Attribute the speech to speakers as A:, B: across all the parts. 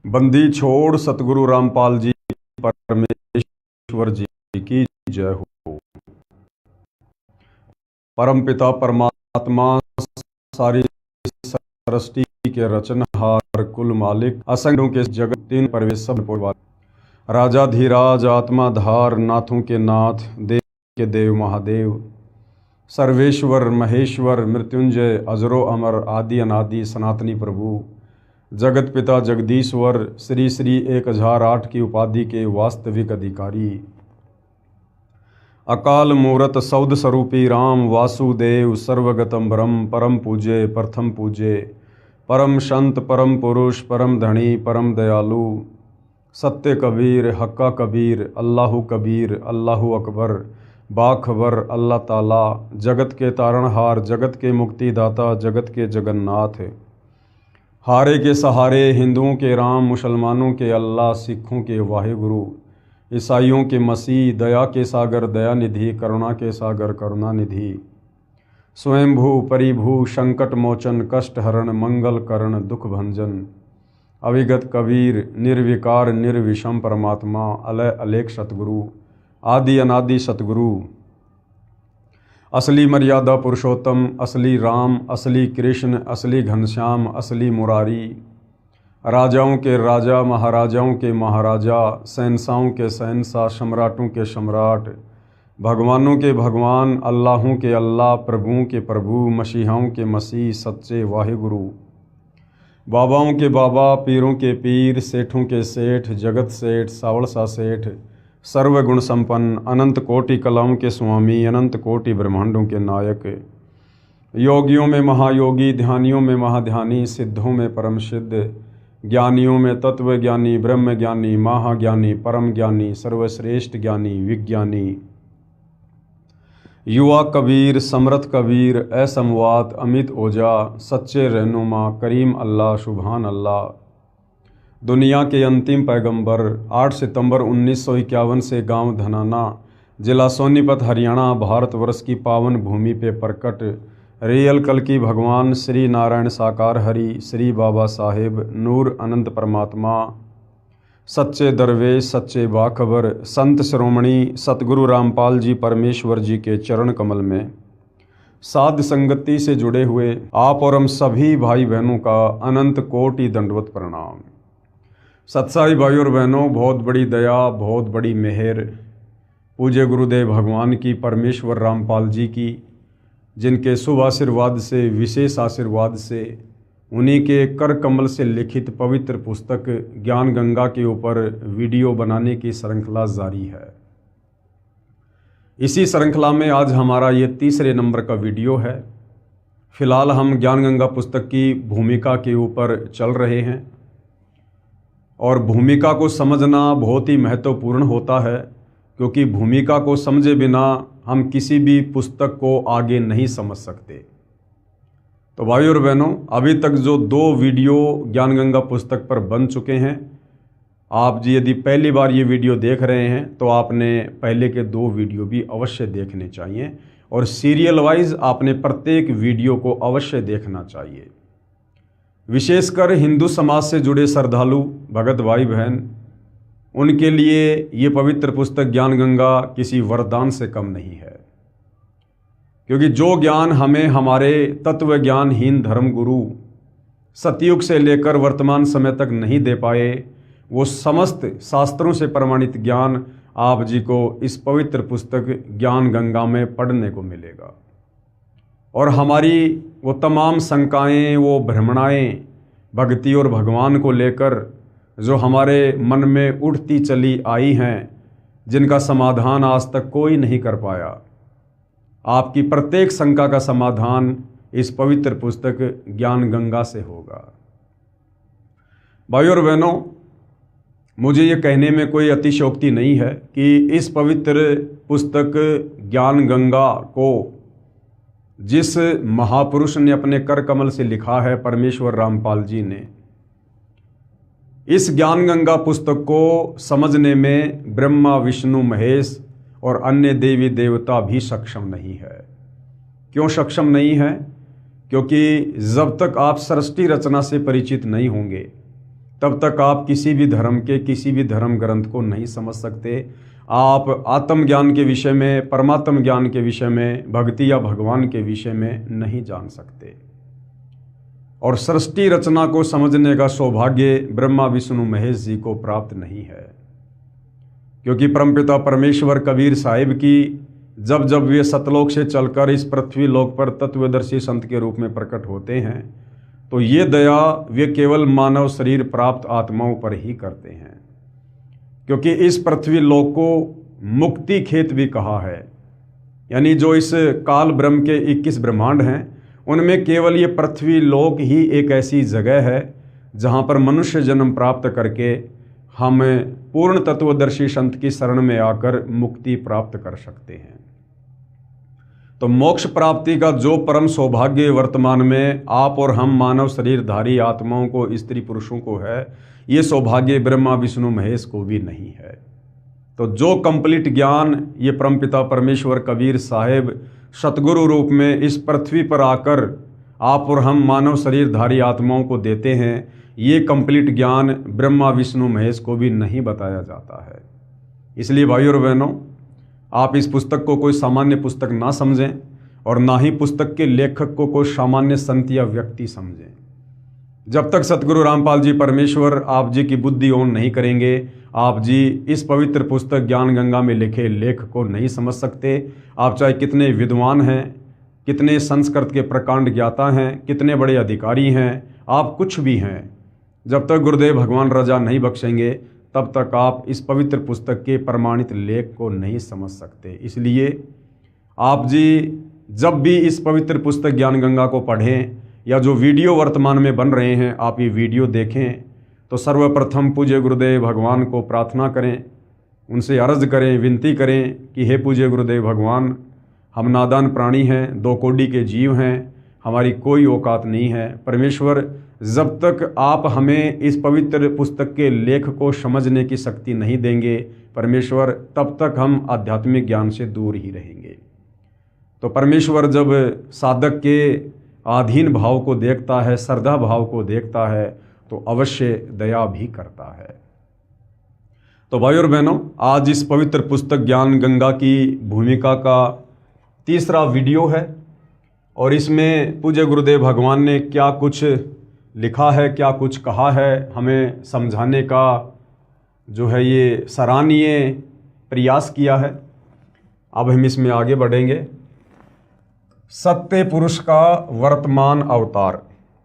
A: बंदी छोड़ सतगुरु रामपाल जी परमेश्वर जी की जय हो। परम पिता परमात्मा सारी सृष्टि के रचनहार कुल मालिक असंख्यों के जगत तीन परवेश सब राजाधिराज आत्माधार नाथों के नाथ देव के देव महादेव सर्वेश्वर महेश्वर मृत्युंजय अजरो अमर आदि अनादि सनातनी प्रभु जगत पिता जगदीश्वर श्री श्री 1008 की उपाधि के वास्तविक अधिकारी अकाल मूरत सौद स्वरूपी राम वासुदेव सर्वगतम ब्रह्म परम पूज्य प्रथम पूज्य परम संत परम पुरुष परम धनी परम दयालु सत्य कबीर हक्का कबीर अल्लाहु कबीर अल्लाहु अकबर बाखबर अल्लाह ताला जगत के तारणहार जगत के मुक्तिदाता जगत के जगन्नाथ हारे के सहारे हिंदुओं के राम मुसलमानों के अल्लाह सिखों के वाहिगुरु ईसाइयों के मसीह दया के सागर दयानिधि करुणा के सागर करुणानिधि स्वयंभू परिभू संकट मोचन कष्ट हरण मंगल करण दुख भंजन अविगत कबीर निर्विकार निर्विषम परमात्मा अलय अलेख सतगुरु आदि अनादि सतगुरु असली मर्यादा पुरुषोत्तम असली राम असली कृष्ण असली घनश्याम असली मुरारी राजाओं के राजा महाराजाओं के महाराजा शहंशाहों के शहंशाह सम्राटों के सम्राट भगवानों के भगवान अल्लाहों के अल्लाह प्रभुओं के प्रभु मसीहाओं के मसीह सच्चे वाहिगुरु बाबाओं के बाबा पीरों के पीर सेठों के सेठ जगत सेठ सावड़सा सेठ सर्वगुण संपन्न अनंत कोटि कलाओं के स्वामी अनंत कोटि ब्रह्मांडों के नायक योगियों में महायोगी ध्यानियों में महाध्यानी सिद्धों में परम सिद्ध ज्ञानियों में तत्व ज्ञानी ब्रह्म ज्ञानी महाज्ञानी परम ज्ञानी सर्वश्रेष्ठ ज्ञानी विज्ञानी युवा कबीर समर्थ कबीर असमवात अमित ओजा सच्चे रहनुमा करीम अल्लाह सुभान अल्लाह दुनिया के अंतिम पैगंबर 8 सितंबर 1951 से गांव धनाना जिला सोनीपत हरियाणा भारतवर्ष की पावन भूमि पे प्रकट रियल कल की भगवान श्री नारायण साकार हरि श्री बाबा साहेब नूर अनंत परमात्मा सच्चे दरवेश सच्चे बाखबर संत श्रोमणी सतगुरु रामपाल जी परमेश्वर जी के चरण कमल में साध संगति से जुड़े हुए आप और हम सभी भाई बहनों का अनंत कोटि दंडवत प्रणाम। सत्साई भाई और बहनों, बहुत बड़ी दया बहुत बड़ी मेहर पूज्य गुरुदेव भगवान की परमेश्वर रामपाल जी की, जिनके शुभ आशीर्वाद से विशेष आशीर्वाद से उन्हीं के कर कमल से लिखित पवित्र पुस्तक ज्ञान गंगा के ऊपर वीडियो बनाने की श्रृंखला जारी है। इसी श्रृंखला में आज हमारा ये तीसरे नंबर का वीडियो है। फिलहाल हम ज्ञान गंगा पुस्तक की भूमिका के ऊपर चल रहे हैं और भूमिका को समझना बहुत ही महत्वपूर्ण होता है, क्योंकि भूमिका को समझे बिना हम किसी भी पुस्तक को आगे नहीं समझ सकते। तो भाई और बहनों, अभी तक जो 2 वीडियो ज्ञान गंगा पुस्तक पर बन चुके हैं, आप जी यदि पहली बार ये वीडियो देख रहे हैं तो आपने पहले के 2 वीडियो भी अवश्य देखने चाहिए और सीरियल वाइज आपने प्रत्येक वीडियो को अवश्य देखना चाहिए। विशेषकर हिंदू समाज से जुड़े श्रद्धालु भगत भाई बहन, उनके लिए ये पवित्र पुस्तक ज्ञान गंगा किसी वरदान से कम नहीं है, क्योंकि जो ज्ञान हमें हमारे तत्व ज्ञानहीन धर्मगुरु सतयुग से लेकर वर्तमान समय तक नहीं दे पाए, वो समस्त शास्त्रों से प्रमाणित ज्ञान आप जी को इस पवित्र पुस्तक ज्ञान गंगा में पढ़ने को मिलेगा। और हमारी वो तमाम शंकाएं, वो भ्रमणाएं भक्ति और भगवान को लेकर जो हमारे मन में उठती चली आई हैं, जिनका समाधान आज तक कोई नहीं कर पाया, आपकी प्रत्येक शंका का समाधान इस पवित्र पुस्तक ज्ञान गंगा से होगा। भाई और बहनों, मुझे ये कहने में कोई अतिशयोक्ति नहीं है कि इस पवित्र पुस्तक ज्ञान गंगा को जिस महापुरुष ने अपने कर कमल से लिखा है, परमेश्वर रामपाल जी ने, इस ज्ञान गंगा पुस्तक को समझने में ब्रह्मा विष्णु महेश और अन्य देवी देवता भी सक्षम नहीं है। क्यों सक्षम नहीं है? क्योंकि जब तक आप सृष्टि रचना से परिचित नहीं होंगे तब तक आप किसी भी धर्म के किसी भी धर्म ग्रंथ को नहीं समझ सकते। आप आत्मज्ञान के विषय में, परमात्म ज्ञान के विषय में, भक्ति या भगवान के विषय में नहीं जान सकते। और सृष्टि रचना को समझने का सौभाग्य ब्रह्मा विष्णु महेश जी को प्राप्त नहीं है, क्योंकि परमपिता परमेश्वर कबीर साहिब की जब जब वे सतलोक से चलकर इस पृथ्वी लोक पर तत्वदर्शी संत के रूप में प्रकट होते हैं, तो ये दया वे केवल मानव शरीर प्राप्त आत्माओं पर ही करते हैं, क्योंकि इस पृथ्वी लोक को मुक्ति खेत भी कहा है। यानी जो इस काल ब्रह्म के 21 ब्रह्मांड हैं, उनमें केवल ये पृथ्वी लोक ही एक ऐसी जगह है जहाँ पर मनुष्य जन्म प्राप्त करके हम पूर्ण तत्वदर्शी संत की शरण में आकर मुक्ति प्राप्त कर सकते हैं। तो मोक्ष प्राप्ति का जो परम सौभाग्य वर्तमान में आप और हम मानव शरीरधारी आत्माओं को, स्त्री पुरुषों को है, ये सौभाग्य ब्रह्मा विष्णु महेश को भी नहीं है। तो जो कंप्लीट ज्ञान ये परमपिता परमेश्वर कबीर साहिब सतगुरु रूप में इस पृथ्वी पर आकर आप और हम मानव शरीरधारी आत्माओं को देते हैं, ये कंप्लीट ज्ञान ब्रह्मा विष्णु महेश को भी नहीं बताया जाता है। इसलिए भाइयों और बहनों, आप इस पुस्तक को कोई सामान्य पुस्तक ना समझें और ना ही पुस्तक के लेखक को कोई सामान्य संत या व्यक्ति समझें। जब तक सतगुरु रामपाल जी परमेश्वर आप जी की बुद्धि ऑन नहीं करेंगे, आप जी इस पवित्र पुस्तक ज्ञान गंगा में लिखे लेख को नहीं समझ सकते। आप चाहे कितने विद्वान हैं, कितने संस्कृत के प्रकांड ज्ञाता हैं, कितने बड़े अधिकारी हैं, आप कुछ भी हैं, जब तक गुरुदेव भगवान रजा नहीं बख्शेंगे तब तक आप इस पवित्र पुस्तक के प्रमाणित लेख को नहीं समझ सकते। इसलिए आप जी जब भी इस पवित्र पुस्तक ज्ञान गंगा को पढ़ें या जो वीडियो वर्तमान में बन रहे हैं आप ये वीडियो देखें, तो सर्वप्रथम पूज्य गुरुदेव भगवान को प्रार्थना करें, उनसे अर्ज करें, विनती करें कि हे पूज्य गुरुदेव भगवान, हम नादान प्राणी हैं, 2 कोटि के जीव हैं, हमारी कोई औकात नहीं है। परमेश्वर, जब तक आप हमें इस पवित्र पुस्तक के लेख को समझने की शक्ति नहीं देंगे परमेश्वर, तब तक हम आध्यात्मिक ज्ञान से दूर ही रहेंगे। तो परमेश्वर जब साधक के आधीन भाव को देखता है, श्रद्धा भाव को देखता है, तो अवश्य दया भी करता है। तो भाइयों और बहनों, आज इस पवित्र पुस्तक ज्ञान गंगा की भूमिका का तीसरा वीडियो है और इसमें पूज्य गुरुदेव भगवान ने क्या कुछ लिखा है, क्या कुछ कहा है, हमें समझाने का जो है ये सराहनीय प्रयास किया है। अब हम इसमें आगे बढ़ेंगे। सत्य पुरुष का वर्तमान अवतार,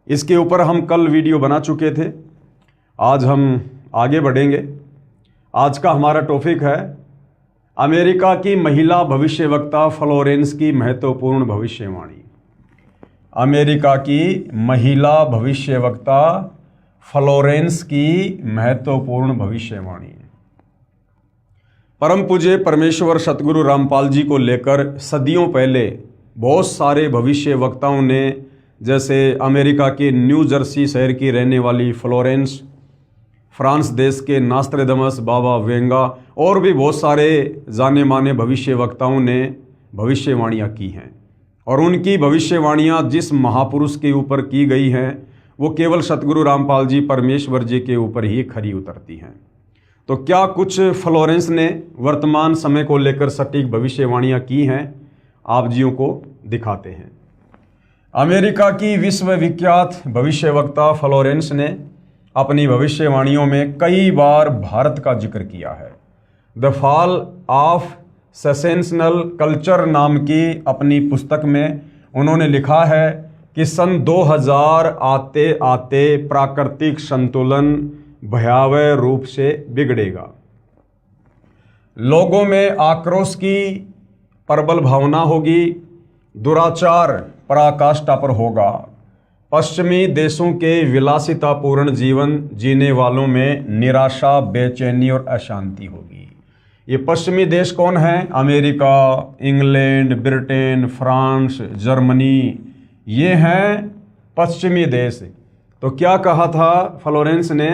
A: इसके ऊपर हम कल वीडियो बना चुके थे। आज हम आगे बढ़ेंगे। आज का हमारा टॉपिक है अमेरिका की महिला भविष्यवक्ता फ्लोरेंस की महत्वपूर्ण भविष्यवाणी। अमेरिका की महिला भविष्यवक्ता फ्लोरेंस की महत्वपूर्ण भविष्यवाणी। परम पूज्य परमेश्वर सतगुरु रामपाल जी को लेकर सदियों पहले बहुत सारे भविष्यवक्ताओं ने, जैसे अमेरिका के न्यू जर्सी शहर की रहने वाली फ्लोरेंस, फ्रांस देश के नास्ट्रेडमस बाबा वेंगा और भी बहुत सारे जाने माने भविष्यवक्ताओं ने भविष्यवाणियाँ की हैं। और उनकी भविष्यवाणियाँ जिस महापुरुष के ऊपर की गई हैं वो केवल सतगुरु रामपाल जी परमेश्वर जी के ऊपर ही खरी उतरती हैं। तो क्या कुछ फ्लोरेंस ने वर्तमान समय को लेकर सटीक भविष्यवाणियाँ की हैं, आप जियों को दिखाते हैं। अमेरिका की विश्वविख्यात भविष्यवक्ता फ्लोरेंस ने अपनी भविष्यवाणियों में कई बार भारत का जिक्र किया है। द फॉल ऑफ सेसेशनल कल्चर नाम की अपनी पुस्तक में उन्होंने लिखा है कि सन 2000 आते आते प्राकृतिक संतुलन भयावह रूप से बिगड़ेगा। लोगों में आक्रोश की प्रबल भावना होगी, दुराचार पराकाष्ठा पर होगा। पश्चिमी देशों के विलासितापूर्ण जीवन जीने वालों में निराशा, बेचैनी और अशांति होगी। ये पश्चिमी देश कौन हैं? America, England, Britain, France, Germany, ये हैं पश्चिमी देश। तो क्या कहा था फ्लोरेंस ने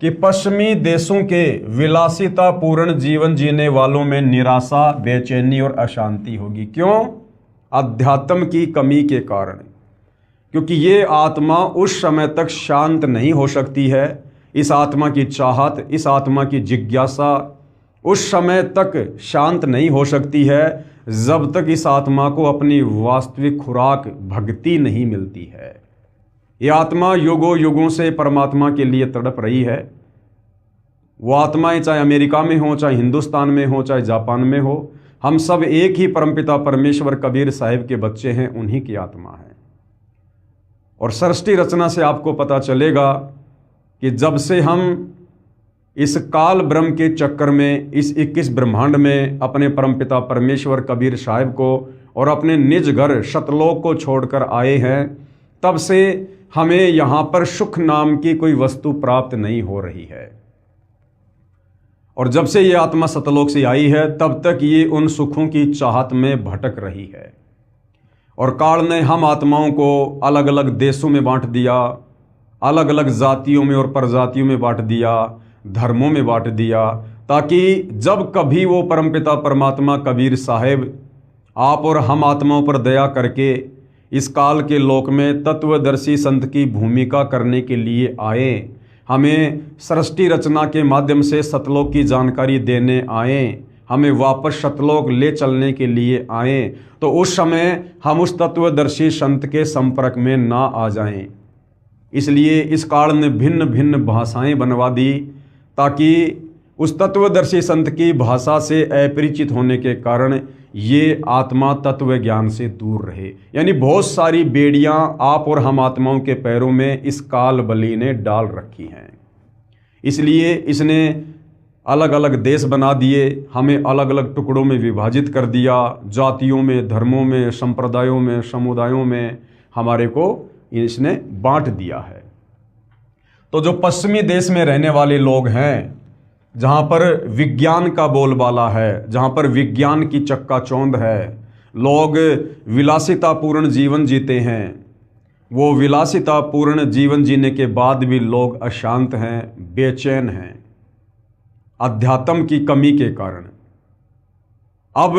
A: कि पश्चिमी देशों के विलासितापूर्ण जीवन जीने वालों में निराशा, बेचैनी और अशांति होगी। क्यों? अध्यात्म की कमी के कारण, क्योंकि ये आत्मा उस समय तक शांत नहीं हो सकती है, इस आत्मा की चाहत, इस आत्मा की जिज्ञासा उस समय तक शांत नहीं हो सकती है जब तक इस आत्मा को अपनी वास्तविक खुराक भक्ति नहीं मिलती है। ये आत्मा युगों युगों से परमात्मा के लिए तड़प रही है। वो आत्माएं चाहे अमेरिका में हो, चाहे हिंदुस्तान में हो, चाहे जापान में हो, हम सब एक ही परमपिता परमेश्वर कबीर साहिब के बच्चे हैं, उन्हीं की आत्मा है। और सृष्टि रचना से आपको पता चलेगा कि जब से हम इस काल ब्रह्म के चक्कर में, इस 21 ब्रह्मांड में अपने परमपिता परमेश्वर कबीर साहिब को और अपने निज घर सतलोक को छोड़कर आए हैं, तब से हमें यहाँ पर सुख नाम की कोई वस्तु प्राप्त नहीं हो रही है। और जब से ये आत्मा सतलोक से आई है तब तक ये उन सुखों की चाहत में भटक रही है। और काल ने हम आत्माओं को अलग अलग देशों में बांट दिया, अलग अलग जातियों में और प्रजातियों में बांट दिया, धर्मों में बांट दिया, ताकि जब कभी वो परमपिता परमात्मा कबीर साहिब आप और हम आत्माओं पर दया करके इस काल के लोक में तत्वदर्शी संत की भूमिका करने के लिए आए, हमें सृष्टि रचना के माध्यम से सतलोक की जानकारी देने आए, हमें वापस सतलोक ले चलने के लिए आए, तो उस समय हम उस तत्वदर्शी संत के संपर्क में ना आ जाएं। इसलिए इस काल ने भिन्न भिन्न भाषाएं बनवा दी ताकि उस तत्वदर्शी संत की भाषा से अपरिचित होने के कारण ये आत्मा तत्व ज्ञान से दूर रहे। यानी बहुत सारी बेड़ियां आप और हम आत्माओं के पैरों में इस काल बली ने डाल रखी हैं। इसलिए इसने अलग अलग देश बना दिए, हमें अलग अलग टुकड़ों में विभाजित कर दिया, जातियों में, धर्मों में, संप्रदायों में, समुदायों में हमारे को इसने बांट दिया है। तो जो पश्चिमी देश में रहने वाले लोग हैं, जहाँ पर विज्ञान का बोलबाला है, जहाँ पर विज्ञान की चक्काचौंध है, लोग विलासितापूर्ण जीवन जीते हैं, वो विलासितापूर्ण जीवन जीने के बाद भी लोग अशांत हैं, बेचैन हैं अध्यात्म की कमी के कारण। अब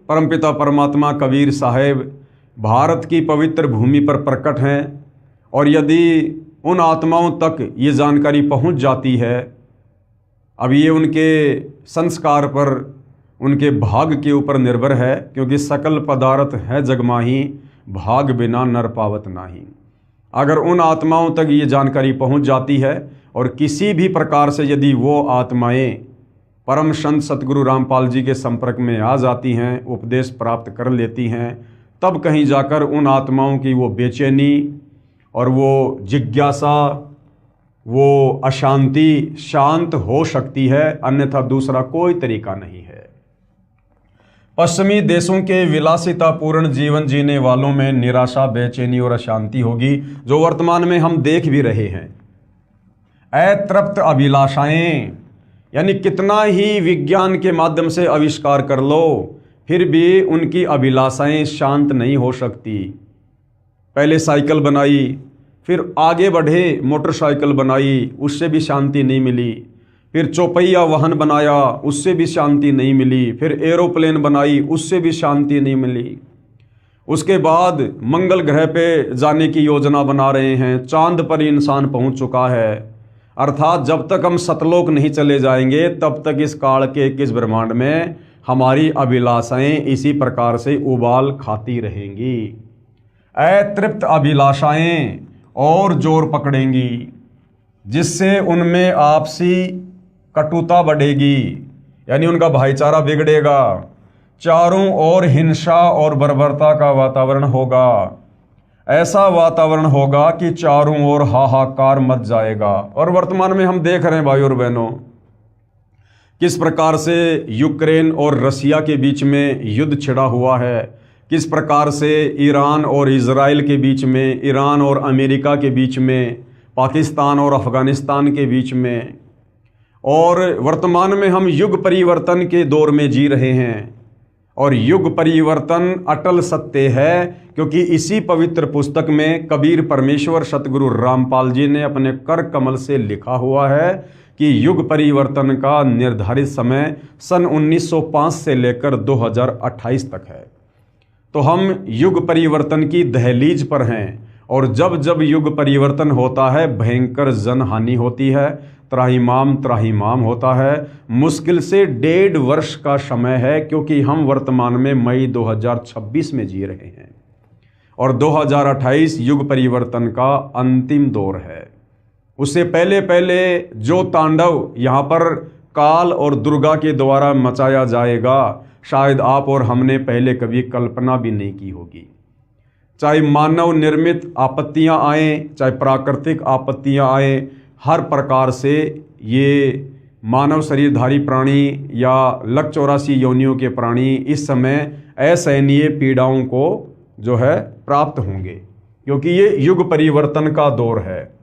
A: परमपिता परमात्मा कबीर साहिब भारत की पवित्र भूमि पर प्रकट हैं, और यदि उन आत्माओं तक ये जानकारी पहुंच जाती है, अब ये उनके संस्कार पर, उनके भाग के ऊपर निर्भर है, क्योंकि सकल पदार्थ है जगमाही, भाग बिना नर पावत नाही। अगर उन आत्माओं तक ये जानकारी पहुंच जाती है और किसी भी प्रकार से यदि वो आत्माएं परम संत सतगुरु रामपाल जी के संपर्क में आ जाती हैं, उपदेश प्राप्त कर लेती हैं, तब कहीं जाकर उन आत्माओं की वो बेचैनी और वो जिज्ञासा, वो अशांति शांत हो सकती है, अन्यथा दूसरा कोई तरीका नहीं है। पश्चिमी देशों के विलासितापूर्ण जीवन जीने वालों में निराशा, बेचैनी और अशांति होगी, जो वर्तमान में हम देख भी रहे हैं। अतृप्त अभिलाषाएं, यानी कितना ही विज्ञान के माध्यम से आविष्कार कर लो, फिर भी उनकी अभिलाषाएं शांत नहीं हो सकती। पहले साइकिल बनाई, फिर आगे बढ़े मोटरसाइकिल बनाई, उससे भी शांति नहीं मिली। फिर चौपहिया वाहन बनाया, उससे भी शांति नहीं मिली। फिर एरोप्लेन बनाई, उससे भी शांति नहीं मिली। उसके बाद मंगल ग्रह पे जाने की योजना बना रहे हैं, चांद पर इंसान पहुंच चुका है। अर्थात जब तक हम सतलोक नहीं चले जाएंगे तब तक इस काल के 21 ब्रह्मांड में हमारी अभिलाषाएं इसी प्रकार से उबाल खाती रहेंगी। अतृप्त अभिलाषाएं और जोर पकड़ेंगी, जिससे उनमें आपसी कटुता बढ़ेगी, यानी उनका भाईचारा बिगड़ेगा, चारों ओर हिंसा और बर्बरता का वातावरण होगा। ऐसा वातावरण होगा कि चारों ओर हाहाकार मच जाएगा। और वर्तमान में हम देख रहे हैं भाई और बहनों, किस प्रकार से यूक्रेन और रसिया के बीच में युद्ध छिड़ा हुआ है, किस प्रकार से ईरान और इजराइल के बीच में, ईरान और अमेरिका के बीच में, पाकिस्तान और अफ़गानिस्तान के बीच में। और वर्तमान में हम युग परिवर्तन के दौर में जी रहे हैं, और युग परिवर्तन अटल सत्य है, क्योंकि इसी पवित्र पुस्तक में कबीर परमेश्वर सतगुरु रामपाल जी ने अपने कर कमल से लिखा हुआ है कि युग परिवर्तन का निर्धारित समय सन 1905 से लेकर 2028 तक है। तो हम युग परिवर्तन की दहलीज पर हैं, और जब जब युग परिवर्तन होता है भयंकर जनहानि होती है, त्राहिमाम त्राहिमाम होता है। मुश्किल से 1.5 वर्ष का समय है, क्योंकि हम वर्तमान में मई 2026 में जी रहे हैं और 2028 युग परिवर्तन का अंतिम दौर है। उससे पहले पहले जो तांडव यहाँ पर काल और दुर्गा के द्वारा मचाया जाएगा, शायद आप और हमने पहले कभी कल्पना भी नहीं की होगी। चाहे मानव निर्मित आपत्तियां आए, चाहे प्राकृतिक आपत्तियां आए, हर प्रकार से ये मानव शरीरधारी प्राणी या लक 84 योनियों के प्राणी इस समय असहनीय पीड़ाओं को जो है प्राप्त होंगे, क्योंकि ये युग परिवर्तन का दौर है।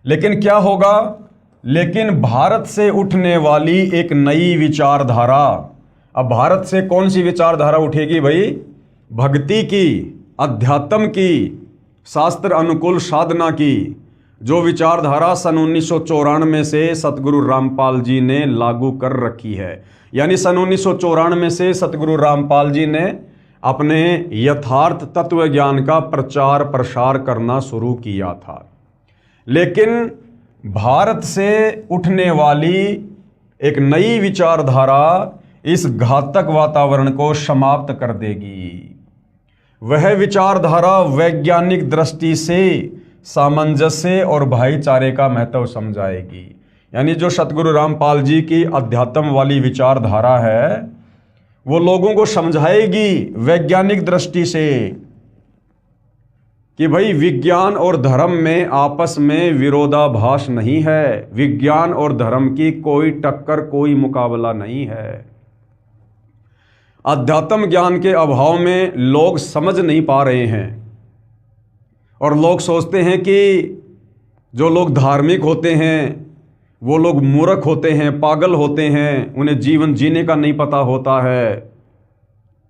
A: लेकिन क्या होगा? लेकिन भारत से उठने वाली एक नई विचारधारा। अब भारत से कौन सी विचारधारा उठेगी भाई? भक्ति की, अध्यात्म की, शास्त्र अनुकूल साधना की, जो विचारधारा सन 1994 से सतगुरु रामपाल जी ने लागू कर रखी है। यानी सन 1994 से सतगुरु रामपाल जी ने अपने यथार्थ तत्व ज्ञान का प्रचार प्रसार करना शुरू किया था। लेकिन भारत से उठने वाली एक नई विचारधारा इस घातक वातावरण को समाप्त कर देगी। वह विचारधारा वैज्ञानिक दृष्टि से सामंजस्य और भाईचारे का महत्व समझाएगी। यानी जो सतगुरु रामपाल जी की अध्यात्म वाली विचारधारा है, वो लोगों को समझाएगी वैज्ञानिक दृष्टि से कि भाई विज्ञान और धर्म में आपस में विरोधाभास नहीं है, विज्ञान और धर्म की कोई टक्कर, कोई मुकाबला नहीं है। अध्यात्म ज्ञान के अभाव में लोग समझ नहीं पा रहे हैं और लोग सोचते हैं कि जो लोग धार्मिक होते हैं वो लोग मूर्ख होते हैं, पागल होते हैं, उन्हें जीवन जीने का नहीं पता होता है।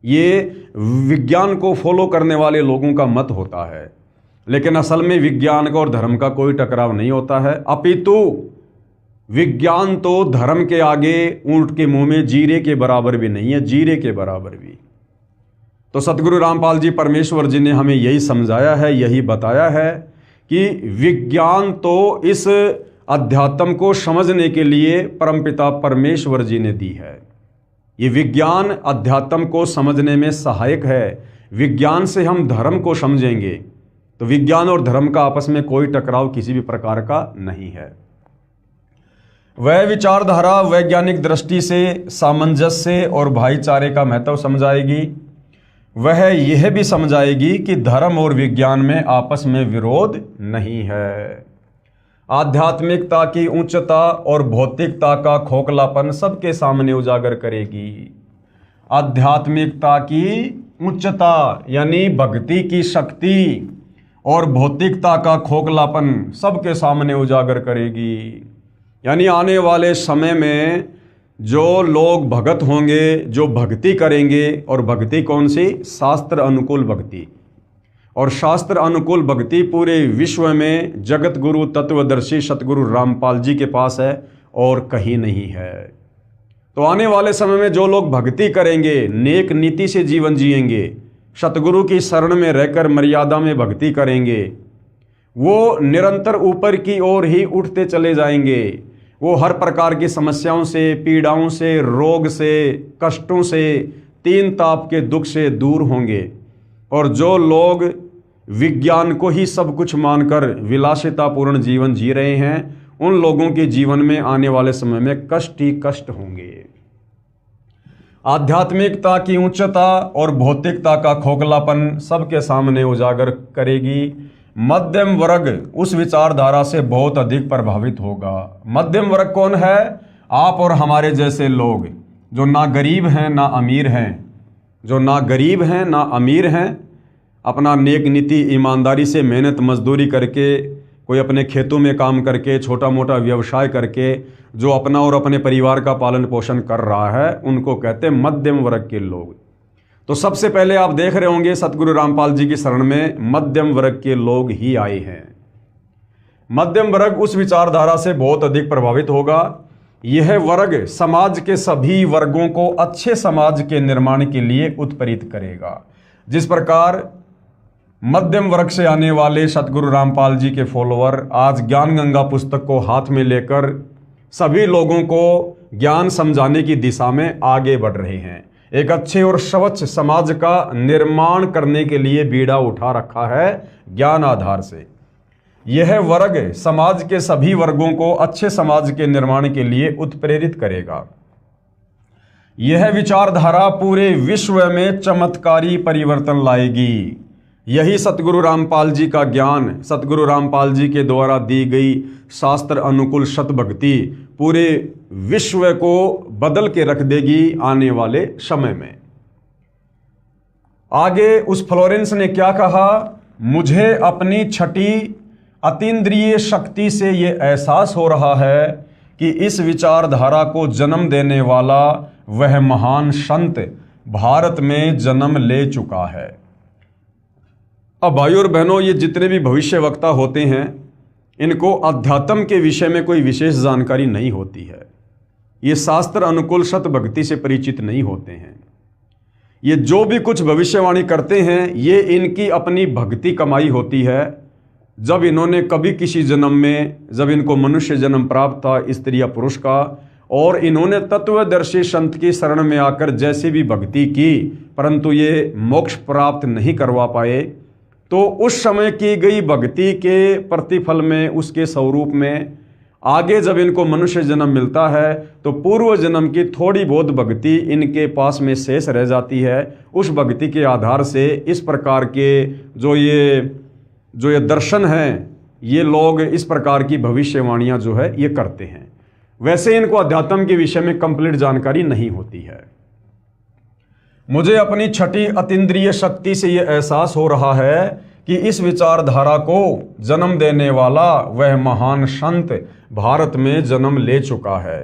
A: ये विज्ञान को फॉलो करने वाले लोगों का मत होता है। लेकिन असल में विज्ञान का और धर्म का कोई टकराव नहीं होता है, अपितु विज्ञान तो धर्म के आगे ऊंट के मुंह में जीरे के बराबर भी नहीं है, जीरे के बराबर भी। तो सतगुरु रामपाल जी परमेश्वर जी ने हमें यही समझाया है, यही बताया है कि विज्ञान तो इस अध्यात्म को समझने के लिए परमपिता परमेश्वर जी ने दी है। ये विज्ञान अध्यात्म को समझने में सहायक है। विज्ञान से हम धर्म को समझेंगे तो विज्ञान और धर्म का आपस में कोई टकराव किसी भी प्रकार का नहीं है। वह विचारधारा वैज्ञानिक दृष्टि से सामंजस्य और भाईचारे का महत्व समझाएगी। वह यह भी समझाएगी कि धर्म और विज्ञान में आपस में विरोध नहीं है। आध्यात्मिकता की उच्चता और भौतिकता का खोखलापन सबके सामने उजागर करेगी। आध्यात्मिकता की उच्चता यानी भक्ति की शक्ति और भौतिकता का खोखलापन सबके सामने उजागर करेगी। यानी आने वाले समय में जो लोग भगत होंगे, जो भक्ति करेंगे, और भक्ति कौन सी? शास्त्र अनुकूल भक्ति। और शास्त्र अनुकूल भक्ति पूरे विश्व में जगत गुरु तत्वदर्शी सतगुरु रामपाल जी के पास है और कहीं नहीं है। तो आने वाले समय में जो लोग भक्ति करेंगे, नेक नीति से जीवन जिएंगे, सतगुरु की शरण में रहकर मर्यादा में भक्ति करेंगे, वो निरंतर ऊपर की ओर ही उठते चले जाएंगे। वो हर प्रकार की समस्याओं से, पीड़ाओं से, रोग से, कष्टों से, तीन ताप के दुख से दूर होंगे। और जो लोग विज्ञान को ही सब कुछ मानकर विलासितापूर्ण जीवन जी रहे हैं, उन लोगों के जीवन में आने वाले समय में कष्ट ही कष्ट होंगे। आध्यात्मिकता की उच्चता और भौतिकता का खोखलापन सबके सामने उजागर करेगी। मध्यम वर्ग उस विचारधारा से बहुत अधिक प्रभावित होगा। मध्यम वर्ग कौन है? आप और हमारे जैसे लोग जो ना गरीब हैं ना अमीर हैं, जो ना गरीब हैं ना अमीर हैं, अपना नेक नीति ईमानदारी से मेहनत मजदूरी करके, कोई अपने खेतों में काम करके, छोटा मोटा व्यवसाय करके जो अपना और अपने परिवार का पालन पोषण कर रहा है, उनको कहते हैं मध्यम वर्ग के लोग। तो सबसे पहले आप देख रहे होंगे सतगुरु रामपाल जी की शरण में मध्यम वर्ग के लोग ही आए हैं। मध्यम वर्ग उस विचारधारा से बहुत अधिक प्रभावित होगा। यह वर्ग समाज के सभी वर्गों को अच्छे समाज के निर्माण के लिए उत्प्रेरित करेगा। जिस प्रकार मध्यम वर्ग से आने वाले सतगुरु रामपाल जी के फॉलोअर आज ज्ञान गंगा पुस्तक को हाथ में लेकर सभी लोगों को ज्ञान समझाने की दिशा में आगे बढ़ रहे हैं। एक अच्छे और स्वच्छ समाज का निर्माण करने के लिए बीड़ा उठा रखा है ज्ञान आधार से। यह वर्ग समाज के सभी वर्गों को अच्छे समाज के निर्माण के लिए उत्प्रेरित करेगा। यह विचारधारा पूरे विश्व में चमत्कारी परिवर्तन लाएगी। यही सतगुरु रामपाल जी का ज्ञान, सतगुरु रामपाल जी के द्वारा दी गई शास्त्र अनुकूल सत भक्ति पूरे विश्व को बदल के रख देगी आने वाले समय में। आगे उस फ्लोरेंस ने क्या कहा, मुझे अपनी छठी अतीन्द्रिय शक्ति से यह एहसास हो रहा है कि इस विचारधारा को जन्म देने वाला वह महान संत भारत में जन्म ले चुका है। अब भाइयों और बहनों, ये जितने भी भविष्य वक्ता होते हैं इनको अध्यात्म के विषय में कोई विशेष जानकारी नहीं होती है। ये शास्त्र अनुकूल सत भक्ति से परिचित नहीं होते हैं। ये जो भी कुछ भविष्यवाणी करते हैं ये इनकी अपनी भक्ति कमाई होती है। जब इन्होंने कभी किसी जन्म में, जब इनको मनुष्य जन्म प्राप्त था स्त्री या पुरुष का, और इन्होंने तत्वदर्शी संत की शरण में आकर जैसी भी भक्ति की परंतु ये मोक्ष प्राप्त नहीं करवा पाए, तो उस समय की गई भक्ति के प्रतिफल में, उसके स्वरूप में आगे जब इनको मनुष्य जन्म मिलता है तो पूर्व जन्म की थोड़ी बहुत भक्ति इनके पास में शेष रह जाती है। उस भक्ति के आधार से इस प्रकार के जो ये दर्शन हैं, ये लोग इस प्रकार की भविष्यवाणियां जो है ये करते हैं। वैसे इनको अध्यात्म के विषय में कंप्लीट जानकारी नहीं होती है। मुझे अपनी छठी अतीन्द्रिय शक्ति से यह एहसास हो रहा है कि इस विचारधारा को जन्म देने वाला वह महान संत भारत में जन्म ले चुका है।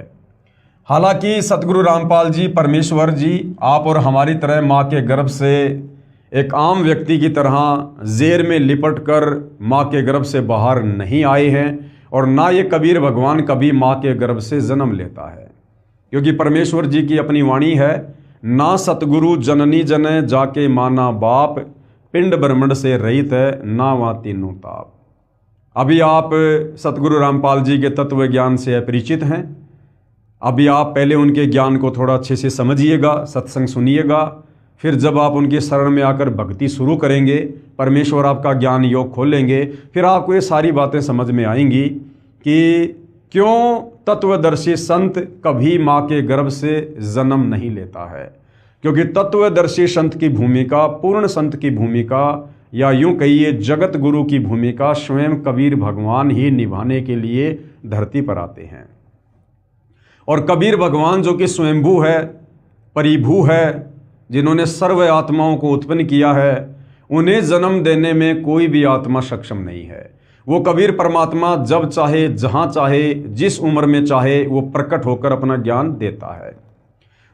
A: हालांकि सतगुरु रामपाल जी, परमेश्वर जी, आप और हमारी तरह माँ के गर्भ से एक आम व्यक्ति की तरह जेर में लिपट कर माँ के गर्भ से बाहर नहीं आए हैं, और ना ये कबीर भगवान कभी माँ के गर्भ से जन्म लेता है, क्योंकि परमेश्वर जी की अपनी वाणी है, ना सतगुरु जननी जने जाके माना बाप, पिंड ब्रह्मंड से रहित है ना वहाँ तीनों ताप। अभी आप सतगुरु रामपाल जी के तत्व ज्ञान से अपरिचित हैं। अभी आप पहले उनके ज्ञान को थोड़ा अच्छे से समझिएगा, सत्संग सुनिएगा, फिर जब आप उनके शरण में आकर भक्ति शुरू करेंगे, परमेश्वर आपका ज्ञान योग खोलेंगे, फिर आपको ये सारी बातें समझ में आएंगी कि क्यों तत्वदर्शी संत कभी माँ के गर्भ से जन्म नहीं लेता है। क्योंकि तत्वदर्शी संत की भूमिका, पूर्ण संत की भूमिका, या यूं कहिए जगत गुरु की भूमिका स्वयं कबीर भगवान ही निभाने के लिए धरती पर आते हैं। और कबीर भगवान जो कि स्वयंभू है, परिभू है, जिन्होंने सर्व आत्माओं को उत्पन्न किया है, उन्हें जन्म देने में कोई भी आत्मा सक्षम नहीं है। वो कबीर परमात्मा जब चाहे, जहाँ चाहे, जिस उम्र में चाहे वो प्रकट होकर अपना ज्ञान देता है।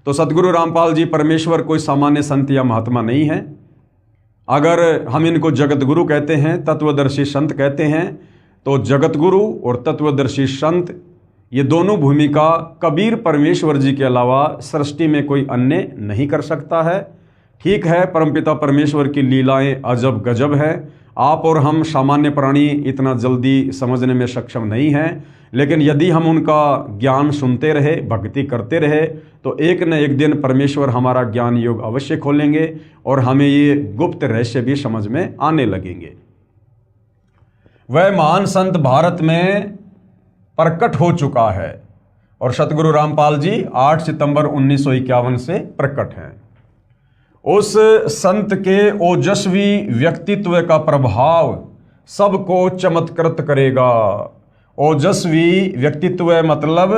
A: तो सतगुरु रामपाल जी परमेश्वर कोई सामान्य संत या महात्मा नहीं है। अगर हम इनको जगत गुरु कहते हैं, तत्वदर्शी संत कहते हैं, तो जगत गुरु और तत्वदर्शी संत ये दोनों भूमिका कबीर परमेश्वर जी के अलावा सृष्टि में कोई अन्य नहीं कर सकता है। ठीक है, परमपिता परमेश्वर की लीलाएं अजब गजब है। आप और हम सामान्य प्राणी इतना जल्दी समझने में सक्षम नहीं हैं, लेकिन यदि हम उनका ज्ञान सुनते रहे, भक्ति करते रहे, तो एक न एक दिन परमेश्वर हमारा ज्ञान योग अवश्य खोलेंगे और हमें ये गुप्त रहस्य भी समझ में आने लगेंगे। वह महान संत भारत में प्रकट हो चुका है और सतगुरु रामपाल जी 8 सितंबर 1951 से प्रकट हैं। उस संत के ओजस्वी व्यक्तित्व का प्रभाव सबको चमत्कृत करेगा। ओजस्वी व्यक्तित्व मतलब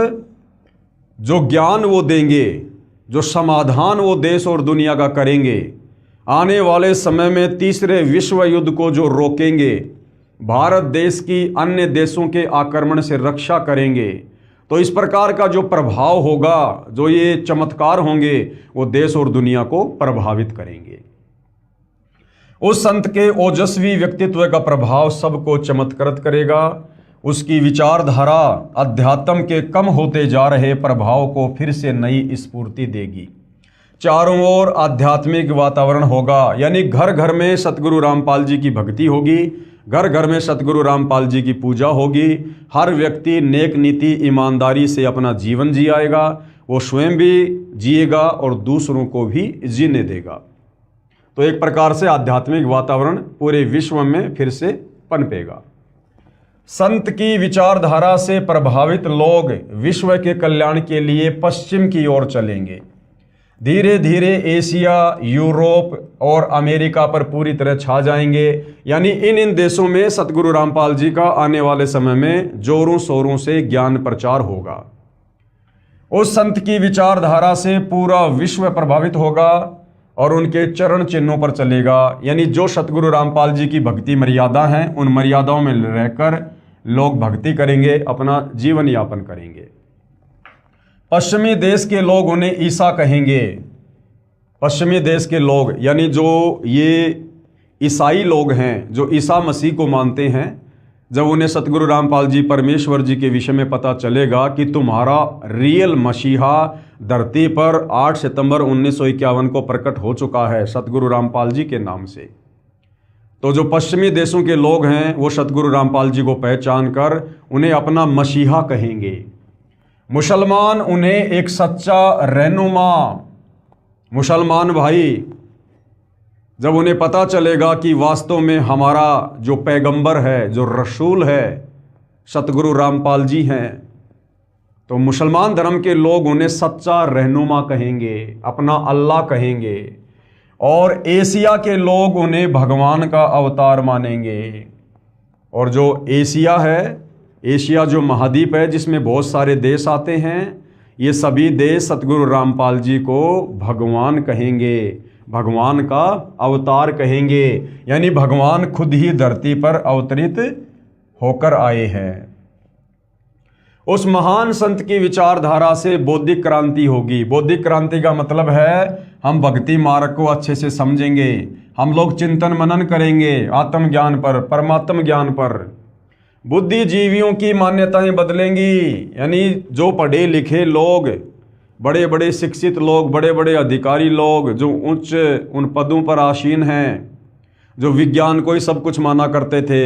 A: जो ज्ञान वो देंगे, जो समाधान वो देश और दुनिया का करेंगे, आने वाले समय में तीसरे विश्व युद्ध को जो रोकेंगे, भारत देश की अन्य देशों के आक्रमण से रक्षा करेंगे, तो इस प्रकार का जो प्रभाव होगा, जो ये चमत्कार होंगे, वो देश और दुनिया को प्रभावित करेंगे। उस संत के ओजस्वी व्यक्तित्व का प्रभाव सबको चमत्कृत करेगा। उसकी विचारधारा अध्यात्म के कम होते जा रहे प्रभाव को फिर से नई स्फूर्ति देगी। चारों ओर आध्यात्मिक वातावरण होगा, यानी घर घर में सतगुरु रामपाल जी की भक्ति होगी, घर घर में सतगुरु रामपाल जी की पूजा होगी। हर व्यक्ति नेक नीति ईमानदारी से अपना जीवन जियाएगा, वो स्वयं भी जिएगा और दूसरों को भी जीने देगा। तो एक प्रकार से आध्यात्मिक वातावरण पूरे विश्व में फिर से पनपेगा। संत की विचारधारा से प्रभावित लोग विश्व के कल्याण के लिए पश्चिम की ओर चलेंगे। धीरे धीरे एशिया, यूरोप और अमेरिका पर पूरी तरह छा जाएंगे। यानी इन देशों में सतगुरु रामपाल जी का आने वाले समय में जोरों शोरों से ज्ञान प्रचार होगा। उस संत की विचारधारा से पूरा विश्व प्रभावित होगा और उनके चरण चिन्हों पर चलेगा। यानी जो सतगुरु रामपाल जी की भक्ति मर्यादा हैं, उन मर्यादाओं में रहकर लोग भक्ति करेंगे, अपना जीवन यापन करेंगे। पश्चिमी देश के लोग उन्हें ईसा कहेंगे। पश्चिमी देश के लोग यानी जो ये ईसाई लोग हैं, जो ईसा मसीह को मानते हैं, जब उन्हें सतगुरु रामपाल जी परमेश्वर जी के विषय में पता चलेगा कि तुम्हारा रियल मसीहा धरती पर 8 सितंबर 1951 को प्रकट हो चुका है सतगुरु रामपाल जी के नाम से, तो जो पश्चिमी देशों के लोग हैं वो सतगुरु रामपाल जी को पहचान कर उन्हें अपना मसीहा कहेंगे। मुसलमान उन्हें एक सच्चा रहनुमा, मुसलमान भाई जब उन्हें पता चलेगा कि वास्तव में हमारा जो पैगंबर है, जो रसूल है, सतगुरु रामपाल जी हैं, तो मुसलमान धर्म के लोग उन्हें सच्चा रहनुमा कहेंगे, अपना अल्लाह कहेंगे। और एशिया के लोग उन्हें भगवान का अवतार मानेंगे। और जो एशिया है, एशिया जो महाद्वीप है जिसमें बहुत सारे देश आते हैं, ये सभी देश सतगुरु रामपाल जी को भगवान कहेंगे, भगवान का अवतार कहेंगे। यानी भगवान खुद ही धरती पर अवतरित होकर आए हैं। उस महान संत की विचारधारा से बौद्धिक क्रांति होगी। बौद्धिक क्रांति का मतलब है हम भक्ति मार्ग को अच्छे से समझेंगे, हम लोग चिंतन मनन करेंगे आत्मज्ञान पर, परमात्म ज्ञान पर। बुद्धिजीवियों की मान्यताएं बदलेंगी। यानी जो पढ़े लिखे लोग, बड़े बड़े शिक्षित लोग, बड़े बड़े अधिकारी लोग जो उच्च उन पदों पर आसीन हैं, जो विज्ञान को ही सब कुछ माना करते थे,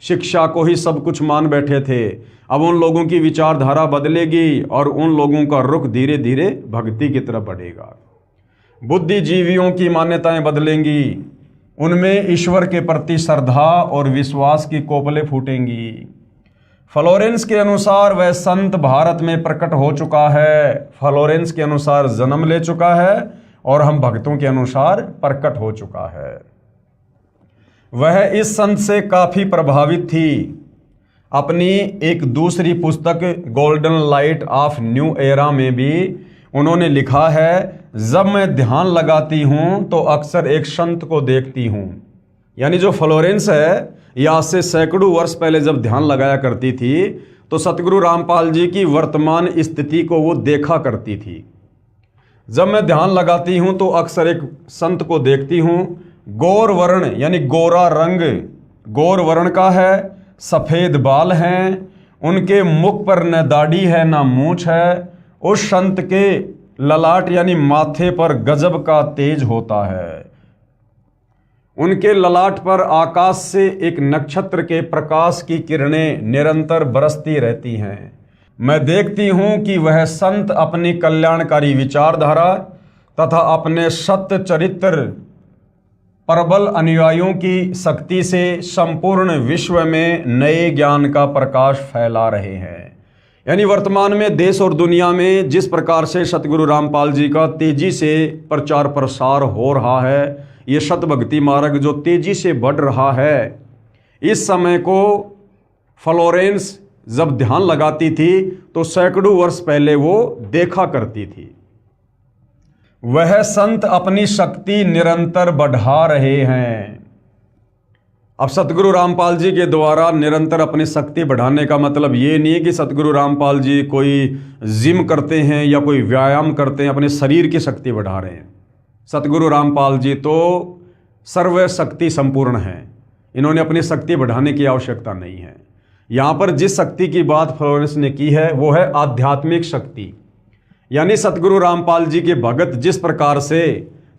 A: शिक्षा को ही सब कुछ मान बैठे थे, अब उन लोगों की विचारधारा बदलेगी और उन लोगों का रुख धीरे धीरे भक्ति की तरफ बढ़ेगा। बुद्धिजीवियों की मान्यताएं बदलेंगी, उनमें ईश्वर के प्रति श्रद्धा और विश्वास की कोपलें फूटेंगी। फ्लोरेंस के अनुसार वह संत भारत में प्रकट हो चुका है। फ्लोरेंस के अनुसार जन्म ले चुका है और हम भक्तों के अनुसार प्रकट हो चुका है। वह इस संत से काफी प्रभावित थी। अपनी एक दूसरी पुस्तक golden light of new era में भी उन्होंने लिखा है, जब मैं ध्यान लगाती हूं तो अक्सर एक संत को देखती हूं। यानी जो फ्लोरेंस है, यह आज से सैकड़ों वर्ष पहले जब ध्यान लगाया करती थी तो सतगुरु रामपाल जी की वर्तमान स्थिति को वो देखा करती थी। जब मैं ध्यान लगाती हूं तो अक्सर एक संत को देखती हूं, गौर वर्ण यानी गोरा रंग, गौर वर्ण का है, सफेद बाल हैं, उनके मुख पर न दाढ़ी है न मूंछ है। उस संत के ललाट यानी माथे पर गजब का तेज होता है। उनके ललाट पर आकाश से एक नक्षत्र के प्रकाश की किरणें निरंतर बरसती रहती हैं। मैं देखती हूं कि वह संत अपनी कल्याणकारी विचारधारा तथा अपने सत्य चरित्र प्रबल अनुयायियों की शक्ति से संपूर्ण विश्व में नए ज्ञान का प्रकाश फैला रहे हैं। यानी वर्तमान में देश और दुनिया में जिस प्रकार से सतगुरु रामपाल जी का तेजी से प्रचार प्रसार हो रहा है, ये सत भक्ति मार्ग जो तेजी से बढ़ रहा है, इस समय को फ्लोरेंस जब ध्यान लगाती थी तो सैकड़ों वर्ष पहले वो देखा करती थी। वह संत अपनी शक्ति निरंतर बढ़ा रहे हैं। अब सतगुरु रामपाल जी के द्वारा निरंतर अपनी शक्ति बढ़ाने का मतलब ये नहीं है कि सतगुरु रामपाल जी कोई जिम करते हैं या कोई व्यायाम करते हैं, अपने शरीर की शक्ति बढ़ा रहे हैं। सतगुरु रामपाल जी तो सर्वशक्ति संपूर्ण हैं, इन्होंने अपनी शक्ति बढ़ाने की आवश्यकता नहीं है। यहाँ पर जिस शक्ति की बात फ्लोरेंस ने की है वो है आध्यात्मिक शक्ति। यानी सतगुरु रामपाल जी के भगत जिस प्रकार से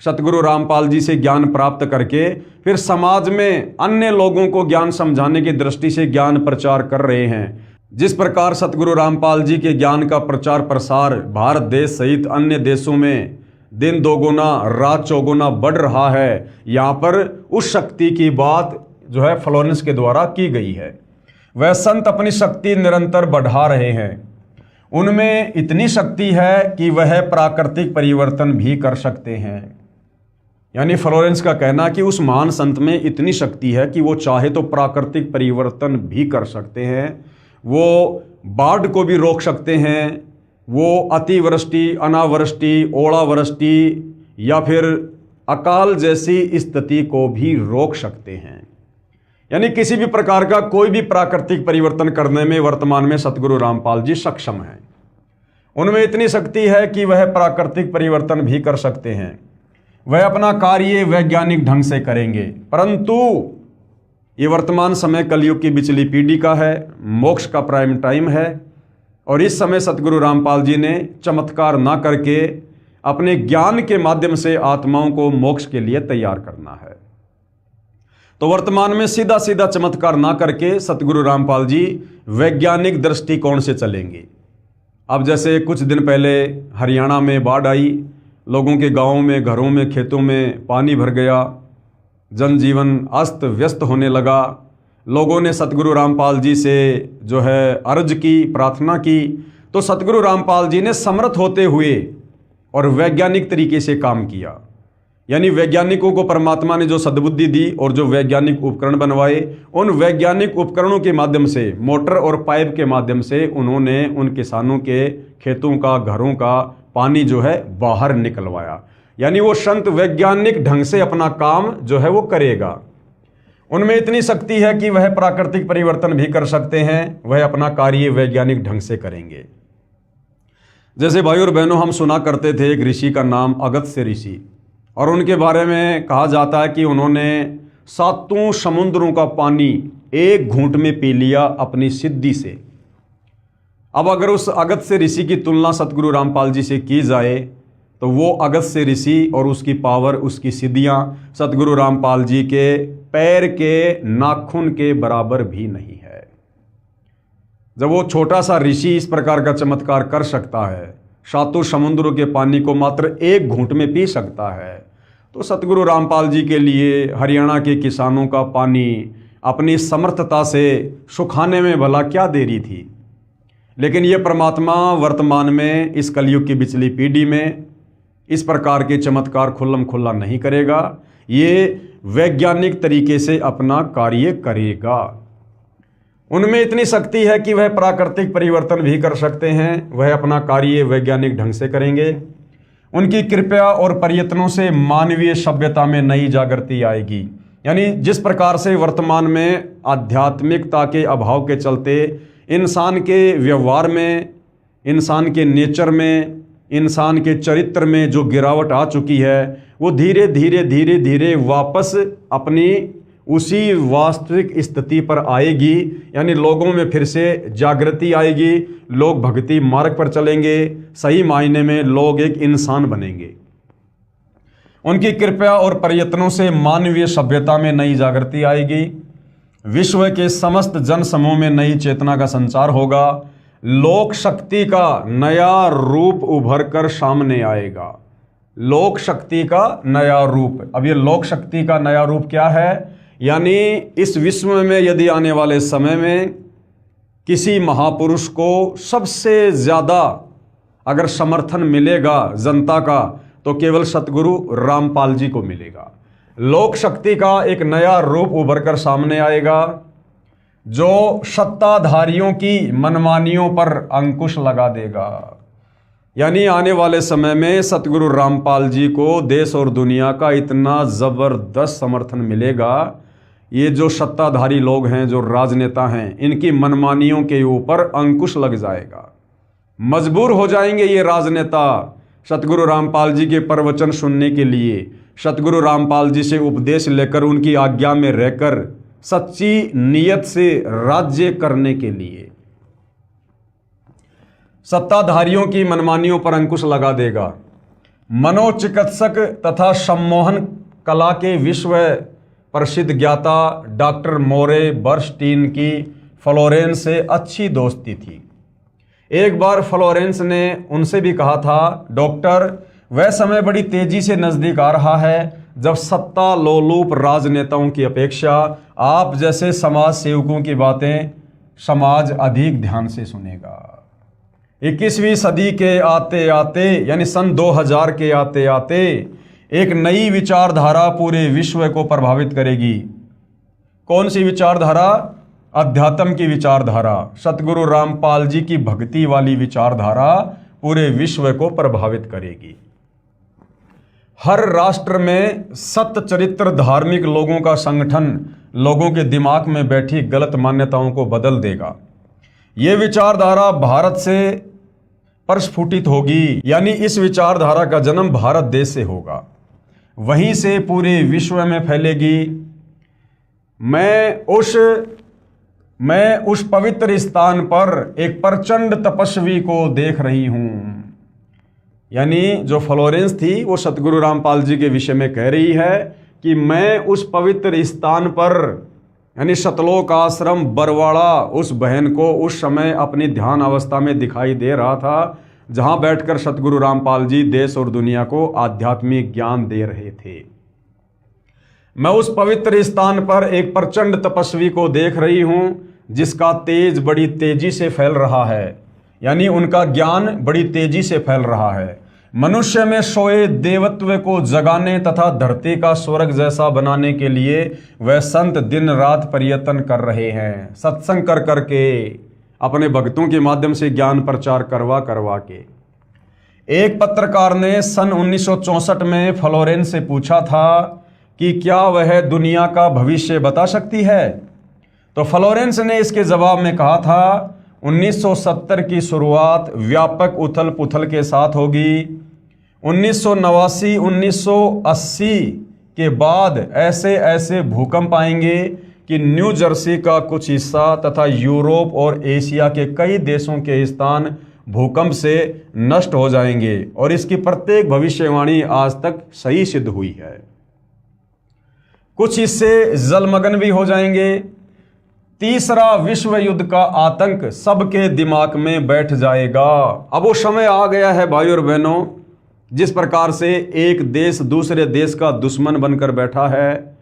A: सतगुरु रामपाल जी से ज्ञान प्राप्त करके फिर समाज में अन्य लोगों को ज्ञान समझाने की दृष्टि से ज्ञान प्रचार कर रहे हैं, जिस प्रकार सतगुरु रामपाल जी के ज्ञान का प्रचार प्रसार भारत देश सहित अन्य देशों में दिन दोगुना रात चौगुना बढ़ रहा है, यहाँ पर उस शक्ति की बात जो है फ्लोरेंस के द्वारा की गई है। वह संत अपनी शक्ति निरंतर बढ़ा रहे हैं, उनमें इतनी शक्ति है कि वह प्राकृतिक परिवर्तन भी कर सकते हैं। यानी फ्लोरेंस का कहना कि उस महान संत में इतनी शक्ति है कि वो चाहे तो प्राकृतिक परिवर्तन भी कर सकते हैं, वो बाढ़ को भी रोक सकते हैं, वो अतिवृष्टि अनावृष्टि ओलावृष्टि या फिर अकाल जैसी स्थिति को भी रोक सकते हैं। यानी किसी भी प्रकार का कोई भी प्राकृतिक परिवर्तन करने में वर्तमान में सतगुरु रामपाल जी सक्षम हैं। उनमें इतनी शक्ति है कि वह प्राकृतिक परिवर्तन भी कर सकते हैं। वह अपना कार्य वैज्ञानिक ढंग से करेंगे, परंतु ये वर्तमान समय कलयुग की बिचली पीढ़ी का है, मोक्ष का प्राइम टाइम है, और इस समय सतगुरु रामपाल जी ने चमत्कार ना करके अपने ज्ञान के माध्यम से आत्माओं को मोक्ष के लिए तैयार करना है। तो वर्तमान में सीधा सीधा चमत्कार ना करके सतगुरु रामपाल जी वैज्ञानिक दृष्टिकोण से चलेंगे। अब जैसे कुछ दिन पहले हरियाणा में बाढ़ आई, लोगों के गांवों में घरों में खेतों में पानी भर गया, जनजीवन अस्त व्यस्त होने लगा। लोगों ने सतगुरु रामपाल जी से जो है अर्ज की, प्रार्थना की, तो सतगुरु रामपाल जी ने समर्थ होते हुए और वैज्ञानिक तरीके से काम किया। यानी वैज्ञानिकों को परमात्मा ने जो सद्बुद्धि दी और जो वैज्ञानिक उपकरण बनवाए, उन वैज्ञानिक उपकरणों के माध्यम से, मोटर और पाइप के माध्यम से उन्होंने उन किसानों के खेतों का, घरों का पानी जो है बाहर निकलवाया। यानी वो संत वैज्ञानिक ढंग से अपना काम जो है वो करेगा। उनमें इतनी शक्ति है कि वह प्राकृतिक परिवर्तन भी कर सकते हैं, वह अपना कार्य वैज्ञानिक ढंग से करेंगे। जैसे भाई और बहनों, हम सुना करते थे एक ऋषि का नाम अगस्त्य ऋषि, और उनके बारे में कहा जाता है कि उन्होंने 7 समुद्रों का पानी एक घूंट में पी लिया अपनी सिद्धि से। अब अगर उस अगस्त्य ऋषि की तुलना सतगुरु रामपाल जी से की जाए तो वो अगस्त्य ऋषि और उसकी पावर, उसकी सिद्धियां सतगुरु रामपाल जी के पैर के नाखून के बराबर भी नहीं है। जब वो छोटा सा ऋषि इस प्रकार का चमत्कार कर सकता है, 7 समुद्रों के पानी को मात्र एक घूंट में पी सकता है, तो सतगुरु रामपाल जी के लिए हरियाणा के किसानों का पानी अपनी समर्थता से सुखाने में भला क्या देरी थी। लेकिन ये परमात्मा वर्तमान में इस कलयुग की बिचली पीढ़ी में इस प्रकार के चमत्कार खुल्लम खुल्ला नहीं करेगा, ये वैज्ञानिक तरीके से अपना कार्य करेगा। उनमें इतनी शक्ति है कि वह प्राकृतिक परिवर्तन भी कर सकते हैं, वह अपना कार्य वैज्ञानिक ढंग से करेंगे। उनकी कृपा और प्रयत्नों से मानवीय सभ्यता में नई जागृति आएगी। यानी जिस प्रकार से वर्तमान में आध्यात्मिकता के अभाव के चलते इंसान के व्यवहार में, इंसान के नेचर में, इंसान के चरित्र में जो गिरावट आ चुकी है, वो धीरे धीरे वापस अपनी उसी वास्तविक स्थिति पर आएगी। यानी लोगों में फिर से जागृति आएगी, लोग भक्ति मार्ग पर चलेंगे, सही मायने में लोग एक इंसान बनेंगे। उनकी कृपा और प्रयत्नों से मानवीय सभ्यता में नई जागृति आएगी, विश्व के समस्त जन समूह में नई चेतना का संचार होगा, लोक शक्ति का नया रूप उभर कर सामने आएगा। लोक शक्ति का नया रूप, अब ये लोक शक्ति का नया रूप क्या है? यानी इस विश्व में यदि आने वाले समय में किसी महापुरुष को सबसे ज़्यादा अगर समर्थन मिलेगा जनता का, तो केवल सतगुरु रामपाल जी को मिलेगा। लोक शक्ति का एक नया रूप उभर कर सामने आएगा, जो सत्ताधारियों की मनमानियों पर अंकुश लगा देगा। यानी आने वाले समय में सतगुरु रामपाल जी को देश और दुनिया का इतना ज़बरदस्त समर्थन मिलेगा, ये जो सत्ताधारी लोग हैं, जो राजनेता हैं, इनकी मनमानियों के ऊपर अंकुश लग जाएगा। मजबूर हो जाएंगे ये राजनेता सतगुरु रामपाल जी के प्रवचन सुनने के लिए, सतगुरु रामपाल जी से उपदेश लेकर उनकी आज्ञा में रहकर सच्ची नीयत से राज्य करने के लिए। सत्ताधारियों की मनमानियों पर अंकुश लगा देगा। मनोचिकित्सक तथा सम्मोहन कला के विश्व प्रसिद्ध ज्ञाता डॉक्टर मोरे बर्नस्टीन की फ्लोरेंस से अच्छी दोस्ती थी। एक बार फ्लोरेंस ने उनसे भी कहा था, डॉक्टर, वह समय बड़ी तेजी से नजदीक आ रहा है जब सत्ता लोलुप राजनेताओं की अपेक्षा आप जैसे समाज सेवकों की बातें समाज अधिक ध्यान से सुनेगा। 21वीं सदी के आते आते यानी सन 2000 के आते आते एक नई विचारधारा पूरे विश्व को प्रभावित करेगी। कौन सी विचारधारा? अध्यात्म की विचारधारा। सतगुरु रामपाल जी की भक्ति वाली विचारधारा पूरे विश्व को प्रभावित करेगी। हर राष्ट्र में सत्य चरित्र धार्मिक लोगों का संगठन लोगों के दिमाग में बैठी गलत मान्यताओं को बदल देगा। ये विचारधारा भारत से प्रस्फुटित होगी, यानी इस विचारधारा का जन्म भारत देश से होगा, वहीं से पूरे विश्व में फैलेगी। मैं उस पवित्र स्थान पर एक प्रचंड तपस्वी को देख रही हूं। यानी जो फ्लोरेंस थी वो सतगुरु रामपाल जी के विषय में कह रही है कि मैं उस पवित्र स्थान पर यानी सतलोक आश्रम बरवाड़ा उस बहन को उस समय अपनी ध्यान अवस्था में दिखाई दे रहा था, जहां बैठकर सतगुरु रामपाल जी देश और दुनिया को आध्यात्मिक ज्ञान दे रहे थे। मैं उस पवित्र स्थान पर एक प्रचंड तपस्वी को देख रही हूं जिसका तेज बड़ी तेजी से फैल रहा है, यानी उनका ज्ञान बड़ी तेजी से फैल रहा है। मनुष्य में सोए देवत्व को जगाने तथा धरती का स्वर्ग जैसा बनाने के लिए वह संत दिन रात प्रयत्न कर रहे हैं, सत्संग कर करके, अपने भक्तों के माध्यम से ज्ञान प्रचार करवा करवा के। एक पत्रकार ने सन 1964 में फ्लोरेंस से पूछा था कि क्या वह दुनिया का भविष्य बता सकती है, तो फ्लोरेंस ने इसके जवाब में कहा था, 1970 की शुरुआत व्यापक उथल पुथल के साथ होगी। 1989 1980 के बाद ऐसे ऐसे भूकंप आएंगे कि न्यू जर्सी का कुछ हिस्सा तथा यूरोप और एशिया के कई देशों के स्थान भूकंप से नष्ट हो जाएंगे, और इसकी प्रत्येक भविष्यवाणी आज तक सही सिद्ध हुई है। कुछ हिस्से जलमग्न भी हो जाएंगे। तीसरा विश्व युद्ध का आतंक सबके दिमाग में बैठ जाएगा। अब वो समय आ गया है भाई और बहनों, जिस प्रकार से एक देश दूसरे देश का दुश्मन बनकर बैठा है,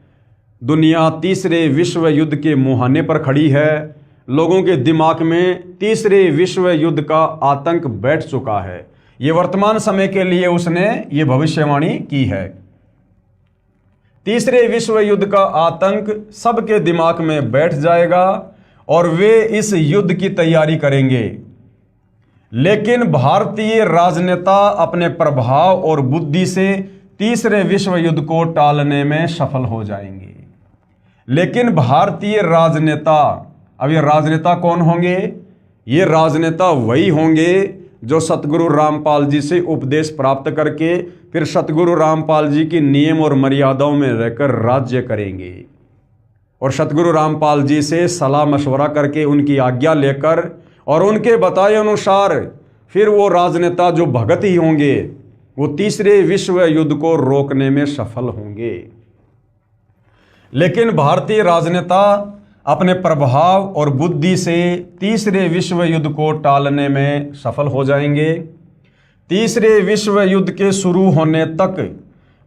A: दुनिया तीसरे विश्व युद्ध के मुहाने पर खड़ी है, लोगों के दिमाग में तीसरे विश्व युद्ध का आतंक बैठ चुका है। ये वर्तमान समय के लिए उसने ये भविष्यवाणी की है। तीसरे विश्व युद्ध का आतंक सबके दिमाग में बैठ जाएगा और वे इस युद्ध की तैयारी करेंगे, लेकिन भारतीय राजनेता अपने प्रभाव और बुद्धि से तीसरे विश्व युद्ध को टालने में सफल हो जाएंगे। लेकिन भारतीय राजनेता, अब ये राजनेता कौन होंगे? ये राजनेता वही होंगे जो सतगुरु रामपाल जी से उपदेश प्राप्त करके फिर सतगुरु रामपाल जी की नियम और मर्यादाओं में रहकर राज्य करेंगे, और सतगुरु रामपाल जी से सलाह मशवरा करके उनकी आज्ञा लेकर और उनके बताए अनुसार फिर वो राजनेता जो भगत ही होंगे वो तीसरे विश्व युद्ध को रोकने में सफल होंगे। लेकिन भारतीय राजनेता अपने प्रभाव और बुद्धि से तीसरे विश्व युद्ध को टालने में सफल हो जाएंगे। तीसरे विश्व युद्ध के शुरू होने तक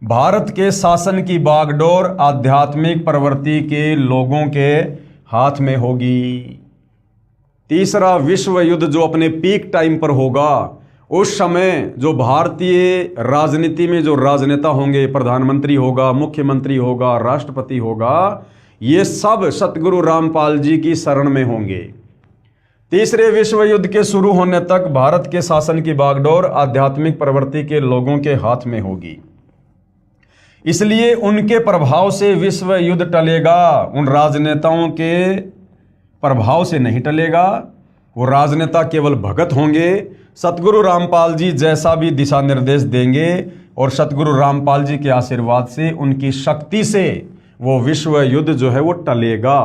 A: भारत के शासन की बागडोर आध्यात्मिक प्रवृत्ति के लोगों के हाथ में होगी। तीसरा विश्व युद्ध जो अपने पीक टाइम पर होगा, उस समय जो भारतीय राजनीति में जो राजनेता होंगे, प्रधानमंत्री होगा, मुख्यमंत्री होगा, राष्ट्रपति होगा, ये सब सतगुरु रामपाल जी की शरण में होंगे। तीसरे विश्व युद्ध के शुरू होने तक भारत के शासन की बागडोर आध्यात्मिक प्रवृत्ति के लोगों के हाथ में होगी। इसलिए उनके प्रभाव से विश्व युद्ध टलेगा, उन राजनेताओं के प्रभाव से नहीं टलेगा। वो राजनेता केवल भगत होंगे, सतगुरु रामपाल जी जैसा भी दिशा निर्देश देंगे और सतगुरु रामपाल जी के आशीर्वाद से, उनकी शक्ति से वो विश्व युद्ध जो है वो टलेगा।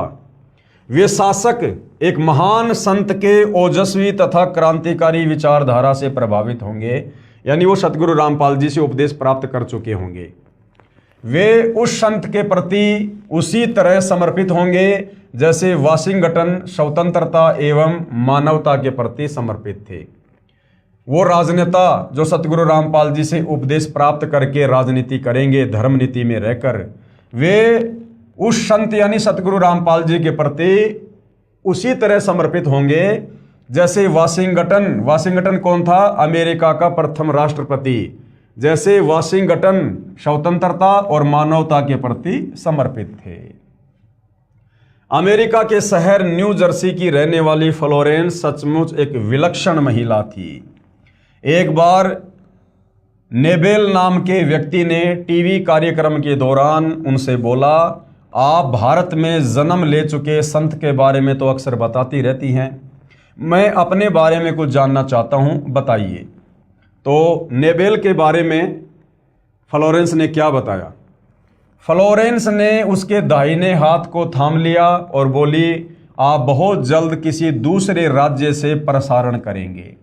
A: वे शासक एक महान संत के ओजस्वी तथा क्रांतिकारी विचारधारा से प्रभावित होंगे, यानी वो सतगुरु रामपाल जी से उपदेश प्राप्त कर चुके होंगे। वे उस संत के प्रति उसी तरह समर्पित होंगे जैसे वाशिंगटन स्वतंत्रता एवं मानवता के प्रति समर्पित थे। वो राजनेता जो सतगुरु रामपाल जी से उपदेश प्राप्त करके राजनीति करेंगे धर्म नीति में रहकर, वे उस संत यानी सतगुरु रामपाल जी के प्रति उसी तरह समर्पित होंगे जैसे वाशिंगटन कौन था? अमेरिका का प्रथम राष्ट्रपति। जैसे वाशिंगटन स्वतंत्रता और मानवता के प्रति समर्पित थे। अमेरिका के शहर न्यू जर्सी की रहने वाली फ्लोरेंस सचमुच एक विलक्षण महिला थी। एक बार नेबेल नाम के व्यक्ति ने टीवी कार्यक्रम के दौरान उनसे बोला, आप भारत में जन्म ले चुके संत के बारे में तो अक्सर बताती रहती हैं, मैं अपने बारे में कुछ जानना चाहता हूं, बताइए। तो नेबेल के बारे में फ्लोरेंस ने क्या बताया? फ्लोरेंस ने उसके दाहिने हाथ को थाम लिया और बोली, आप बहुत जल्द किसी दूसरे राज्य से प्रसारण करेंगे।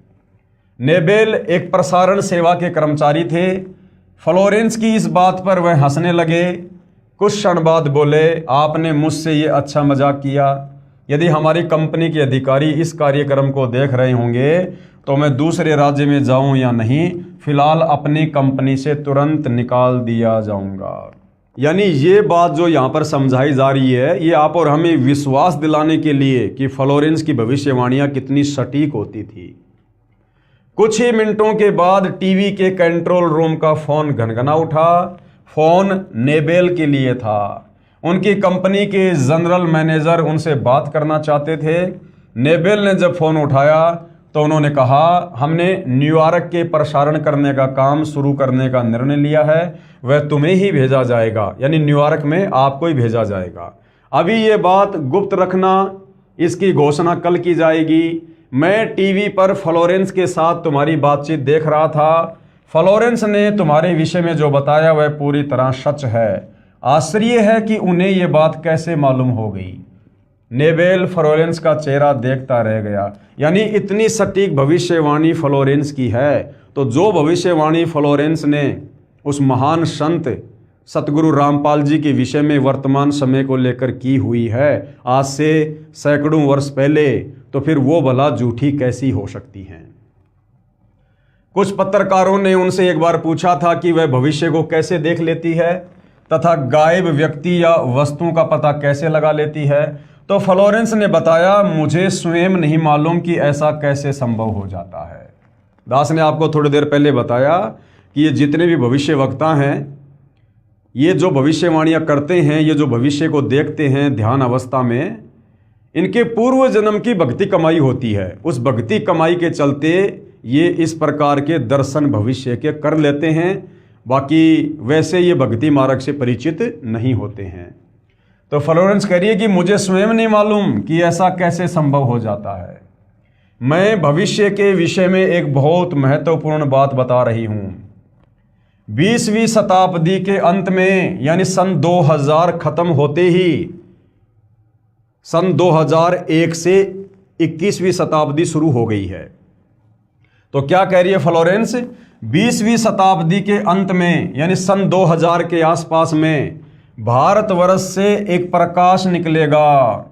A: नेबेल एक प्रसारण सेवा के कर्मचारी थे। फ्लोरेंस की इस बात पर वह हंसने लगे। कुछ क्षण बाद बोले, आपने मुझसे ये अच्छा मजाक किया। यदि हमारी कंपनी के अधिकारी इस कार्यक्रम को देख रहे होंगे तो मैं दूसरे राज्य में जाऊं या नहीं, फिलहाल अपनी कंपनी से तुरंत निकाल दिया जाऊंगा। यानी ये बात जो यहाँ पर समझाई जा रही है, ये आप और हमें विश्वास दिलाने के लिए कि फ्लोरेंस की भविष्यवाणियां कितनी सटीक होती थी। कुछ ही मिनटों के बाद टीवी के कंट्रोल रूम का फोन घनघना उठा। फोन नेबेल के लिए था। उनकी कंपनी के जनरल मैनेजर उनसे बात करना चाहते थे। नेबेल ने जब फोन उठाया तो उन्होंने कहा, हमने न्यूयॉर्क के प्रसारण करने का काम शुरू करने का निर्णय लिया है, वह तुम्हें ही भेजा जाएगा, यानी न्यूयॉर्क में आपको ही भेजा जाएगा। अभी ये बात गुप्त रखना, इसकी घोषणा कल की जाएगी। मैं टीवी पर फ्लोरेंस के साथ तुम्हारी बातचीत देख रहा था। फ्लोरेंस ने तुम्हारे विषय में जो बताया वह पूरी तरह सच है। आश्चर्य है कि उन्हें यह बात कैसे मालूम हो गई। नेबेल फ्लोरेंस का चेहरा देखता रह गया। यानी इतनी सटीक भविष्यवाणी फ्लोरेंस की है, तो जो भविष्यवाणी फ्लोरेंस ने उस महान संत सतगुरु रामपाल जी के विषय में वर्तमान समय को लेकर की हुई है आज से सैकड़ों वर्ष पहले, तो फिर वो भला झूठी कैसी हो सकती हैं। कुछ पत्रकारों ने उनसे एक बार पूछा था कि वह भविष्य को कैसे देख लेती है तथा गायब व्यक्ति या वस्तुओं का पता कैसे लगा लेती है। तो फ्लोरेंस ने बताया, मुझे स्वयं नहीं मालूम कि ऐसा कैसे संभव हो जाता है। दास ने आपको थोड़ी देर पहले बताया कि ये जितने भी भविष्य वक्ता हैं, ये जो भविष्यवाणियां करते हैं, ये जो भविष्य को देखते हैं ध्यान अवस्था में, इनके पूर्व जन्म की भक्ति कमाई होती है। उस भक्ति कमाई के चलते ये इस प्रकार के दर्शन भविष्य के कर लेते हैं। बाकी वैसे ये भक्ति मार्ग से परिचित नहीं होते हैं। तो फ्लोरेंस कह रही है कि मुझे स्वयं नहीं मालूम कि ऐसा कैसे संभव हो जाता है। मैं भविष्य के विषय में एक बहुत महत्वपूर्ण बात बता रही हूं। 20वीं शताब्दी के अंत में, यानी सन 2000 खत्म होते ही सन 2001 से 21वीं शताब्दी शुरू हो गई है। तो क्या कह रही है फ्लोरेंस? 20वीं शताब्दी के अंत में, यानी सन 2000 के आसपास में भारतवर्ष से एक प्रकाश निकलेगा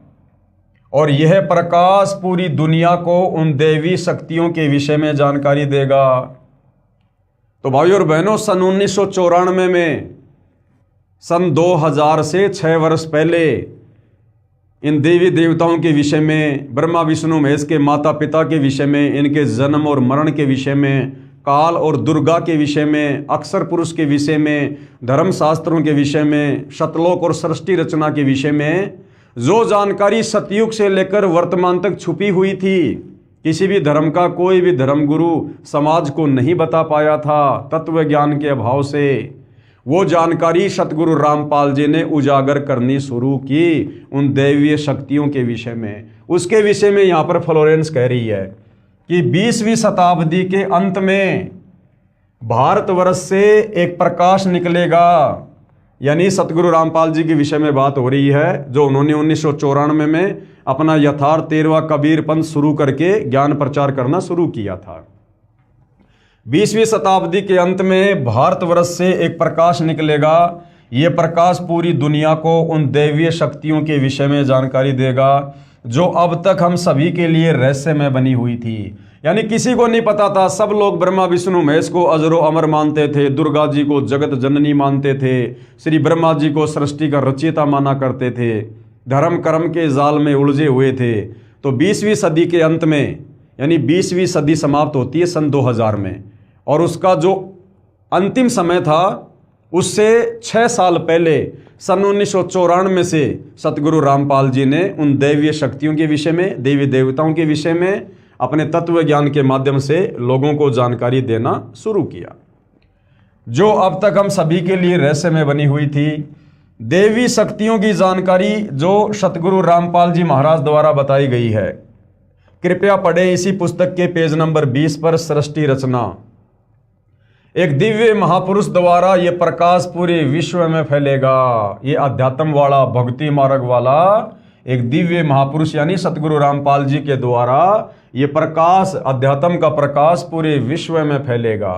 A: और यह प्रकाश पूरी दुनिया को उन दैवी शक्तियों के विषय में जानकारी देगा। तो भाइयों और बहनों, सन 1994 में, सन 2000 से 6 वर्ष पहले इन देवी देवताओं के विषय में, ब्रह्मा विष्णु महेश के माता पिता के विषय में, इनके जन्म और मरण के विषय में, काल और दुर्गा के विषय में, अक्षर पुरुष के विषय में, धर्मशास्त्रों के विषय में, शतलोक और सृष्टि रचना के विषय में जो जानकारी सतयुग से लेकर वर्तमान तक छुपी हुई थी, किसी भी धर्म का कोई भी धर्मगुरु समाज को नहीं बता पाया था तत्व ज्ञान के अभाव से, वो जानकारी सतगुरु रामपाल जी ने उजागर करनी शुरू की उन दैवीय शक्तियों के विषय में। उसके विषय में यहाँ पर फ्लोरेंस कह रही है कि 20वीं शताब्दी के अंत में भारतवर्ष से एक प्रकाश निकलेगा, यानी सतगुरु रामपाल जी के विषय में बात हो रही है, जो उन्होंने 1994 में अपना यथार्थ 13वां कबीर पंथ शुरू करके ज्ञान प्रचार करना शुरू किया था। 20वीं शताब्दी के अंत में भारतवर्ष से एक प्रकाश निकलेगा। ये प्रकाश पूरी दुनिया को उन दैवीय शक्तियों के विषय में जानकारी देगा जो अब तक हम सभी के लिए रहस्यमय बनी हुई थी। यानी किसी को नहीं पता था। सब लोग ब्रह्मा विष्णु महेश को अजरो अमर मानते थे, दुर्गा जी को जगत जननी मानते थे, श्री ब्रह्मा जी को सृष्टि का रचयिता माना करते थे, धर्म कर्म के जाल में उलझे हुए थे। तो 20वीं सदी के अंत में, यानी 20वीं सदी समाप्त होती है सन 2000 में, और उसका जो अंतिम समय था उससे 6 साल पहले सन 1994 से सतगुरु रामपाल जी ने उन दैवीय शक्तियों के विषय में, देवी देवताओं के विषय में अपने तत्व ज्ञान के माध्यम से लोगों को जानकारी देना शुरू किया, जो अब तक हम सभी के लिए रहस्य में बनी हुई थी। देवी शक्तियों की जानकारी जो सतगुरु रामपाल जी महाराज द्वारा बताई गई है, कृपया पढ़ें इसी पुस्तक के पेज नंबर 20 पर सृष्टि रचना। एक दिव्य महापुरुष द्वारा ये प्रकाश पूरे विश्व में फैलेगा। ये अध्यात्म वाला, भक्ति मार्ग वाला एक दिव्य महापुरुष यानी सतगुरु रामपाल जी के द्वारा ये प्रकाश, अध्यात्म का प्रकाश पूरे विश्व में फैलेगा।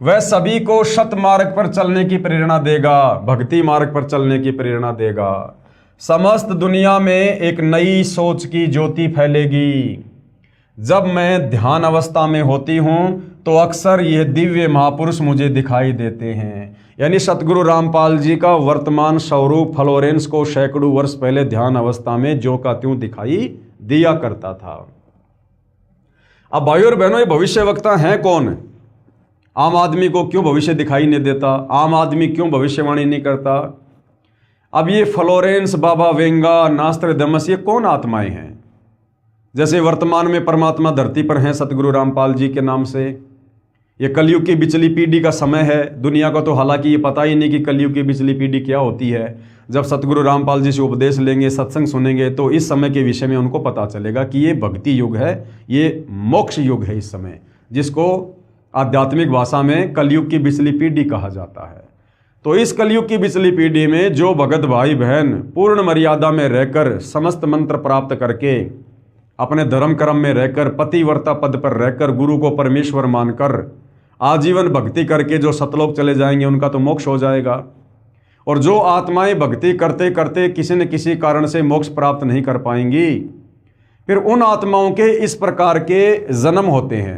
A: वह सभी को सत मार्ग पर चलने की प्रेरणा देगा, भक्ति मार्ग पर चलने की प्रेरणा देगा। समस्त दुनिया में एक नई सोच की ज्योति फैलेगी। जब मैं ध्यान अवस्था में होती हूँ तो अक्सर यह दिव्य महापुरुष मुझे दिखाई देते हैं। यानी सतगुरु रामपाल जी का वर्तमान स्वरूप फ्लोरेंस को सैकड़ों वर्ष पहले ध्यान अवस्था में ज्यों का त्यों दिखाई दिया करता था। अब भाइयों और बहनों, ये भविष्य वक्ता हैं कौन? आम आदमी को क्यों भविष्य दिखाई नहीं देता? आम आदमी क्यों भविष्यवाणी नहीं करता? अब ये फ्लोरेंस, बाबा वेंगा, नास्ट्राडामस, ये कौन आत्माएं हैं? जैसे वर्तमान में परमात्मा धरती पर हैं सतगुरु रामपाल जी के नाम से। ये कलयुग की बिचली पीढ़ी का समय है। दुनिया को तो हालांकि ये पता ही नहीं कि कलयुग की बिचली पीढ़ी क्या होती है। जब सतगुरु रामपाल जी से उपदेश लेंगे, सत्संग सुनेंगे, तो इस समय के विषय में उनको पता चलेगा कि ये भक्ति युग है, ये मोक्ष युग है इस समय, जिसको आध्यात्मिक भाषा में कलयुग की बिचली पीढ़ी कहा जाता है। तो इस कलयुग की बिचली पीढ़ी में जो भगत भाई बहन पूर्ण मर्यादा में रहकर, समस्त मंत्र प्राप्त करके, अपने धर्म कर्म में रहकर, पतिव्रता पद पर रहकर, गुरु को परमेश्वर मानकर आजीवन भक्ति करके जो सतलोक चले जाएंगे, उनका तो मोक्ष हो जाएगा। और जो आत्माएं भक्ति करते करते किसी न किसी कारण से मोक्ष प्राप्त नहीं कर पाएंगी, फिर उन आत्माओं के इस प्रकार के जन्म होते हैं।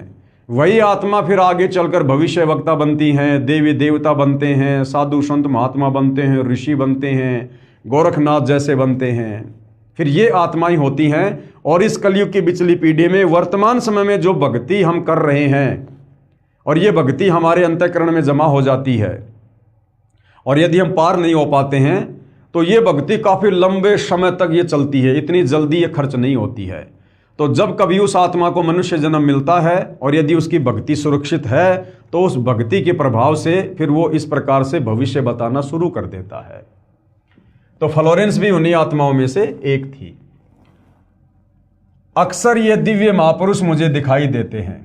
A: वही आत्मा फिर आगे चलकर भविष्य वक्ता बनती हैं, देवी देवता बनते हैं, साधु संत महात्मा बनते हैं, ऋषि बनते हैं, गोरखनाथ जैसे बनते हैं। फिर ये आत्माएं होती हैं। और इस कलयुग की बिचली पीढ़ी में वर्तमान समय में जो भक्ति हम कर रहे हैं, और ये भक्ति हमारे अंतःकरण में जमा हो जाती है, और यदि हम पार नहीं हो पाते हैं तो ये भक्ति काफ़ी लंबे समय तक ये चलती है, इतनी जल्दी ये खर्च नहीं होती है। तो जब कभी उस आत्मा को मनुष्य जन्म मिलता है और यदि उसकी भक्ति सुरक्षित है, तो उस भक्ति के प्रभाव से फिर वो इस प्रकार से भविष्य बताना शुरू कर देता है। तो फ्लोरेंस भी उन्हीं आत्माओं में से एक थी। अक्सर ये दिव्य महापुरुष मुझे दिखाई देते हैं।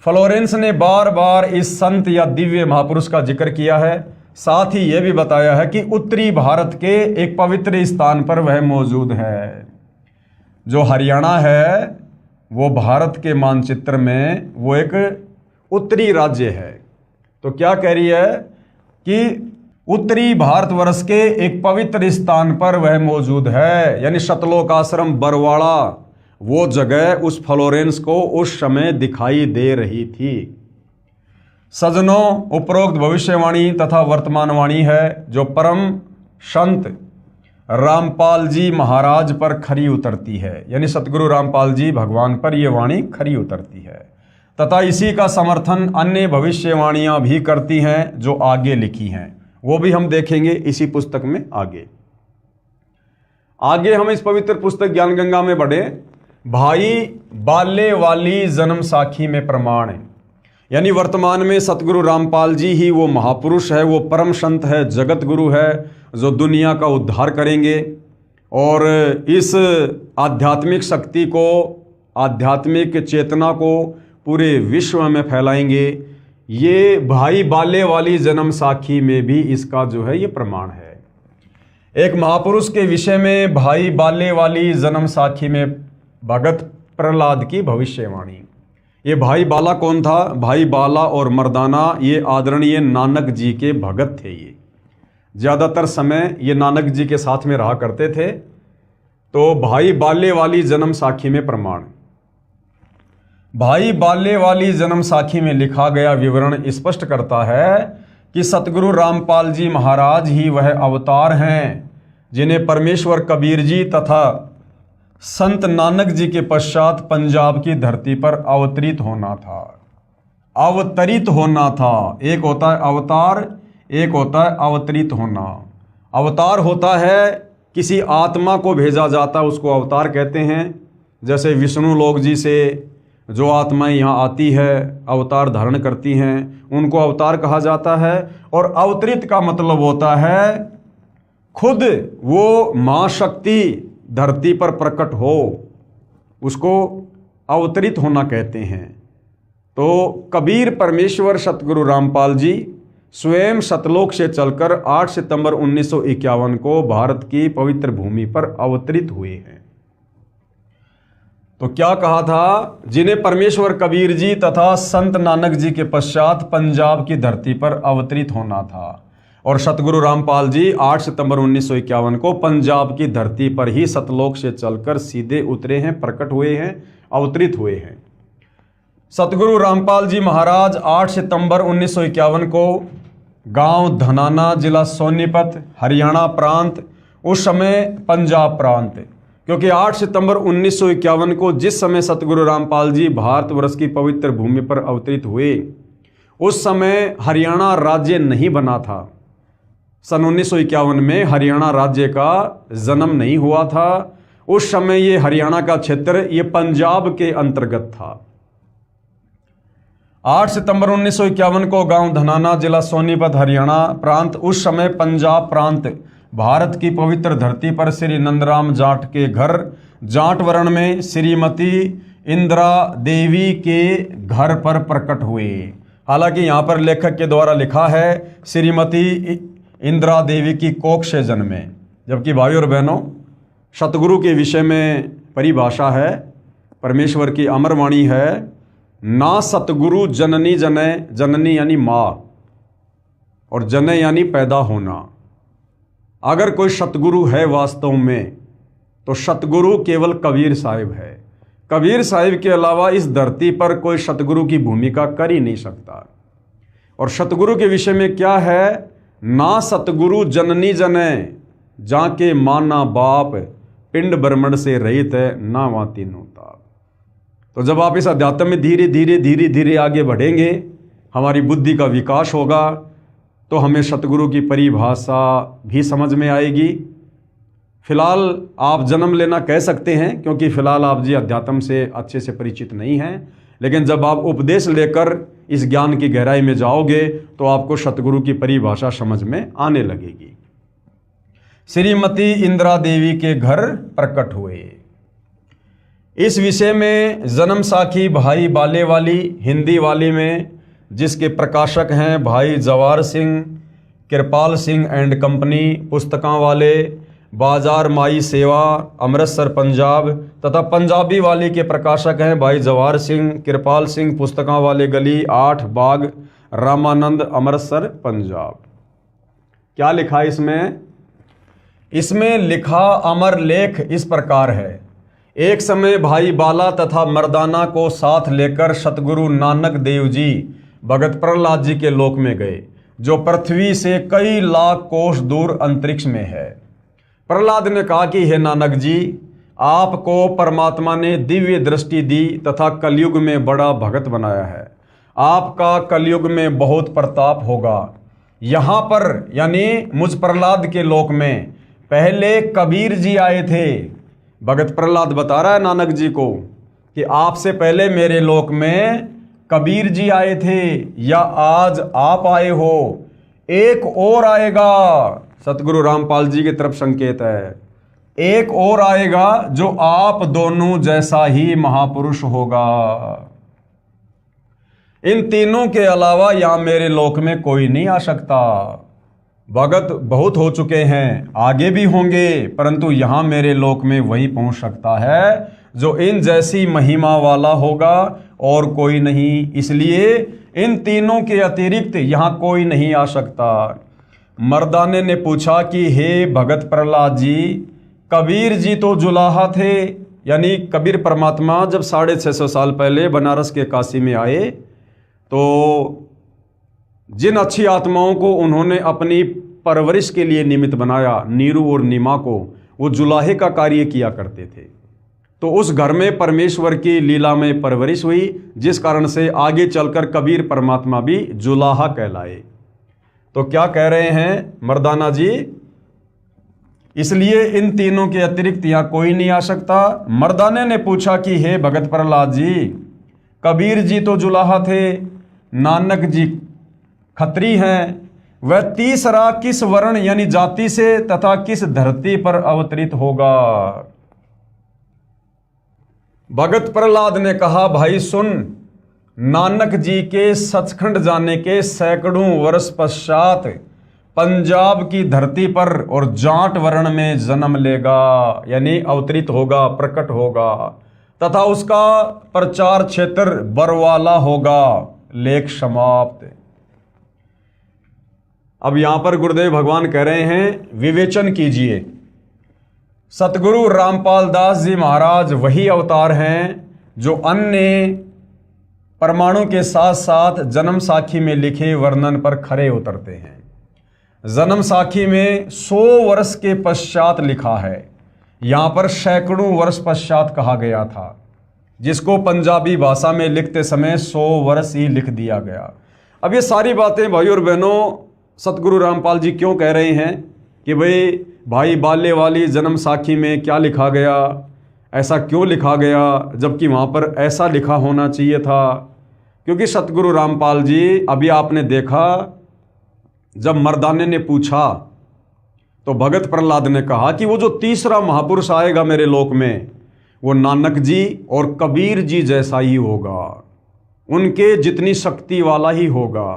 A: फ्लोरेंस ने बार बार इस संत या दिव्य महापुरुष का जिक्र किया है। साथ ही यह भी बताया है कि उत्तरी भारत के एक पवित्र स्थान पर वह मौजूद है। जो हरियाणा है वो भारत के मानचित्र में वो एक उत्तरी राज्य है। तो क्या कह रही है कि उत्तरी भारतवर्ष के एक पवित्र स्थान पर वह मौजूद है, यानी सतलोक आश्रम बरवाड़ा, वो जगह उस फ्लोरेंस को उस समय दिखाई दे रही थी। सज्जनों, उपरोक्त भविष्यवाणी तथा वर्तमानवाणी है जो परम संत रामपाल जी महाराज पर खरी उतरती है, यानी सतगुरु रामपाल जी भगवान पर यह वाणी खरी उतरती है, तथा इसी का समर्थन अन्य भविष्यवाणियां भी करती हैं जो आगे लिखी हैं। वो भी हम देखेंगे इसी पुस्तक में। आगे हम इस पवित्र पुस्तक ज्ञान गंगा में बढ़े। भाई बाले वाली जन्म साखी में प्रमाण है, यानी वर्तमान में सतगुरु रामपाल जी ही वो महापुरुष है, वो परम संत है, जगत गुरु है, जो दुनिया का उद्धार करेंगे और इस आध्यात्मिक शक्ति को, आध्यात्मिक चेतना को पूरे विश्व में फैलाएंगे। ये भाई बाले वाली जन्म साखी में भी इसका जो है ये प्रमाण है। एक महापुरुष के विषय में भाई बाले वाली जन्म साखी में भगत प्रहलाद की भविष्यवाणी। ये भाई बाला कौन था? भाई बाला और मर्दाना ये आदरणीय नानक जी के भगत थे। ये ज़्यादातर समय ये नानक जी के साथ में रहा करते थे। तो भाई बाले वाली जन्म साखी में प्रमाण। भाई बाले वाली जन्म साखी में लिखा गया विवरण स्पष्ट करता है कि सतगुरु रामपाल जी महाराज ही वह अवतार हैं जिन्हें परमेश्वर कबीर जी तथा संत नानक जी के पश्चात पंजाब की धरती पर अवतरित होना था। अवतरित होना था। एक होता है अवतार, एक होता है अवतरित होना। अवतार होता है किसी आत्मा को भेजा जाता, उसको अवतार कहते हैं। जैसे विष्णु लोक जी से जो आत्माएं यहाँ आती है, अवतार धारण करती हैं, उनको अवतार कहा जाता है। और अवतरित का मतलब होता है खुद वो माँ शक्ति धरती पर प्रकट हो, उसको अवतरित होना कहते हैं। तो कबीर परमेश्वर सतगुरु रामपाल जी स्वयं सतलोक से चलकर 8 सितंबर 1951 को भारत की पवित्र भूमि पर अवतरित हुए हैं। तो क्या कहा था? जिन्हें परमेश्वर कबीर जी तथा संत नानक जी के पश्चात पंजाब की धरती पर अवतरित होना था। और सतगुरु रामपाल जी 8 सितंबर 1951 को पंजाब की धरती पर ही सतलोक से चलकर सीधे उतरे हैं, प्रकट हुए हैं, अवतरित हुए हैं। सतगुरु रामपाल जी महाराज 8 सितंबर 1951 को गांव धनाना, जिला सोनीपत, हरियाणा प्रांत, उस समय पंजाब प्रांत, क्योंकि 8 सितंबर 1951 को जिस समय सतगुरु रामपाल जी भारतवर्ष की पवित्र भूमि पर अवतरित हुए, उस समय हरियाणा राज्य नहीं बना था। सन 1951 में हरियाणा राज्य का जन्म नहीं हुआ था। उस समय ये हरियाणा का क्षेत्र ये पंजाब के अंतर्गत था। 8 सितंबर 1951 को गांव धनाना, जिला सोनीपत, हरियाणा प्रांत, उस समय पंजाब प्रांत, भारत की पवित्र धरती पर श्री नंदराम जाट के घर जाट वर्ण में श्रीमती इंदिरा देवी के घर पर प्रकट हुए। हालांकि यहाँ पर लेखक के द्वारा लिखा है श्रीमती इंदिरा देवी की कोख से जन्मे, जबकि भाई और बहनों सतगुरु के विषय में परिभाषा है, परमेश्वर की अमरवाणी है, ना सतगुरु जननी जने, जननी यानी माँ और जने यानी पैदा होना। अगर कोई सतगुरु है वास्तव में तो सतगुरु केवल कबीर साहिब है। कबीर साहिब के अलावा इस धरती पर कोई सतगुरु की भूमिका कर ही नहीं सकता। और सतगुरु के विषय में क्या है? ना सतगुरु जननी जने, जाके माना बाप, पिंड ब्रह्मंड से रहित है, ना वहाँ तीनों ताप। तो जब आप इस अध्यात्म में धीरे धीरे आगे बढ़ेंगे, हमारी बुद्धि का विकास होगा, तो हमें सतगुरु की परिभाषा भी समझ में आएगी। फिलहाल आप जन्म लेना कह सकते हैं, क्योंकि फिलहाल आप जी अध्यात्म से अच्छे से परिचित नहीं हैं। लेकिन जब आप उपदेश लेकर इस ज्ञान की गहराई में जाओगे तो आपको सतगुरु की परिभाषा समझ में आने लगेगी। श्रीमती इंदिरा देवी के घर प्रकट हुए। इस विषय में जन्म साखी भाई बाले वाली हिंदी वाली में, जिसके प्रकाशक हैं भाई जवार सिंह, कृपाल सिंह एंड कंपनी पुस्तकां वाले, बाजार माई सेवा, अमृतसर पंजाब, तथा पंजाबी वाली के प्रकाशक हैं भाई जवार सिंह, कृपाल सिंह, पुस्तकां वाले गली 8 बाग, रामानंद, अमृतसर पंजाब। क्या लिखा है इसमें? इसमें लिखा अमर लेख इस प्रकार है। एक समय भाई बाला तथा मर्दाना को साथ लेकर सतगुरु नानक देव जी भगत प्रहलाद जी के लोक में गए, जो पृथ्वी से कई लाख कोस दूर अंतरिक्ष में है। प्रहलाद ने कहा कि हे नानक जी, आपको परमात्मा ने दिव्य दृष्टि दी तथा कलयुग में बड़ा भगत बनाया है। आपका कलयुग में बहुत प्रताप होगा। यहाँ पर यानी मुझ प्रहलाद के लोक में पहले कबीर जी आए थे। भगत प्रहलाद बता रहा है नानक जी को कि आपसे पहले मेरे लोक में कबीर जी आए थे, या आज आप आए हो, एक और आएगा। सतगुरु रामपाल जी की तरफ संकेत है, एक और आएगा जो आप दोनों जैसा ही महापुरुष होगा। इन तीनों के अलावा यहाँ मेरे लोक में कोई नहीं आ सकता। भगत बहुत हो चुके हैं, आगे भी होंगे, परंतु यहाँ मेरे लोक में वही पहुँच सकता है जो इन जैसी महिमा वाला होगा, और कोई नहीं। इसलिए इन तीनों के अतिरिक्त यहाँ कोई नहीं आ सकता। मर्दाने ने पूछा कि हे भगत प्रहलाद जी, कबीर जी तो जुलाहा थे, यानी कबीर परमात्मा जब 650 साल पहले बनारस के काशी में आए तो जिन अच्छी आत्माओं को उन्होंने अपनी परवरिश के लिए निमित्त बनाया, नीरू और नीमा को, वो जुलाहे का कार्य किया करते थे। तो उस घर में परमेश्वर की लीला में परवरिश हुई, जिस कारण से आगे चलकर कबीर परमात्मा भी जुलाहा कहलाए। तो क्या कह रहे हैं मर्दाना जी, इसलिए इन तीनों के अतिरिक्त यहाँ कोई नहीं आ सकता। मर्दाने ने पूछा कि हे भगत प्रहलाद जी, कबीर जी तो जुलाहा थे, नानक जी खत्री हैं, वह तीसरा किस वर्ण यानी जाति से तथा किस धरती पर अवतरित होगा? भगत प्रहलाद ने कहा, भाई सुन, नानक जी के सचखंड जाने के सैकड़ों वर्ष पश्चात पंजाब की धरती पर और जाट वर्ण में जन्म लेगा, यानी अवतरित होगा, प्रकट होगा, तथा उसका प्रचार क्षेत्र बरवाला होगा। लेख समाप्त। अब यहां पर गुरुदेव भगवान कह रहे हैं, विवेचन कीजिए। सतगुरु रामपाल दास जी महाराज वही अवतार हैं जो अन्य परमाणु के साथ साथ जन्म साखी में लिखे वर्णन पर खरे उतरते हैं। जन्म साखी में 100 वर्ष के पश्चात लिखा है, यहां पर सैकड़ों वर्ष पश्चात कहा गया था, जिसको पंजाबी भाषा में लिखते समय 100 वर्ष ही लिख दिया गया। अब ये सारी बातें भाई और बहनों सतगुरु रामपाल जी क्यों कह रहे हैं कि भाई बाल्य वाली जन्म साखी में क्या लिखा गया, ऐसा क्यों लिखा गया, जबकि वहाँ पर ऐसा लिखा होना चाहिए था? क्योंकि सतगुरु रामपाल जी, अभी आपने देखा जब मर्दाने ने पूछा तो भगत प्रहलाद ने कहा कि वो जो तीसरा महापुरुष आएगा मेरे लोक में, वो नानक जी और कबीर जी जैसा ही होगा, उनके जितनी शक्ति वाला ही होगा।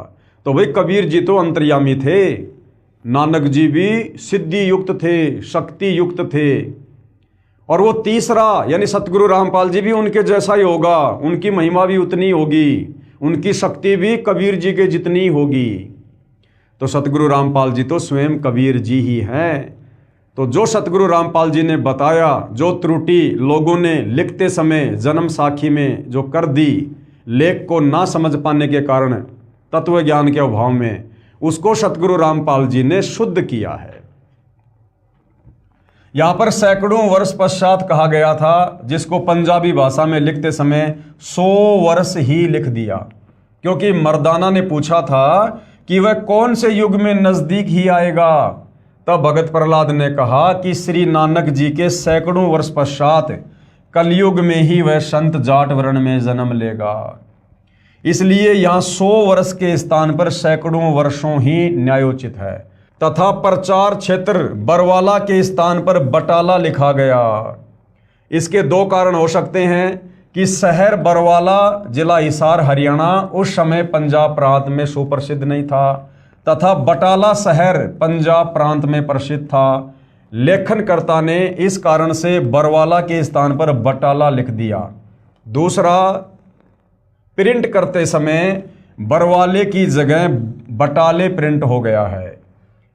A: तो भाई कबीर जी तो अंतर्यामी थे, नानक जी भी सिद्धि युक्त थे, शक्ति युक्त थे, और वो तीसरा यानी सतगुरु रामपाल जी भी उनके जैसा ही होगा, उनकी महिमा भी उतनी होगी, उनकी शक्ति भी कबीर जी के जितनी होगी। तो सतगुरु रामपाल जी तो स्वयं कबीर जी ही हैं। तो जो सतगुरु रामपाल जी ने बताया, जो त्रुटि लोगों ने लिखते समय जन्म साखी में जो कर दी, लेख को ना समझ पाने के कारण, तत्व ज्ञान के अभाव में, उसको सतगुरु रामपाल जी ने शुद्ध किया है। यहां पर सैकड़ों वर्ष पश्चात कहा गया था, जिसको पंजाबी भाषा में लिखते समय 100 वर्ष ही लिख दिया, क्योंकि मर्दाना ने पूछा था कि वह कौन से युग में नजदीक ही आएगा। तब भगत प्रहलाद ने कहा कि श्री नानक जी के सैकड़ों वर्ष पश्चात कलयुग में ही वह संत जाट वर्ण में जन्म लेगा। इसलिए यहाँ 100 वर्ष के स्थान पर सैकड़ों वर्षों ही न्यायोचित है, तथा प्रचार क्षेत्र बरवाला के स्थान पर बटाला लिखा गया। इसके 2 कारण हो सकते हैं कि शहर बरवाला जिला हिसार हरियाणा उस समय पंजाब प्रांत में सुप्रसिद्ध नहीं था, तथा बटाला शहर पंजाब प्रांत में प्रसिद्ध था। लेखनकर्ता ने इस कारण से बरवाला के स्थान पर बटाला लिख दिया। दूसरा, प्रिंट करते समय बरवाले की जगह बटाले प्रिंट हो गया है।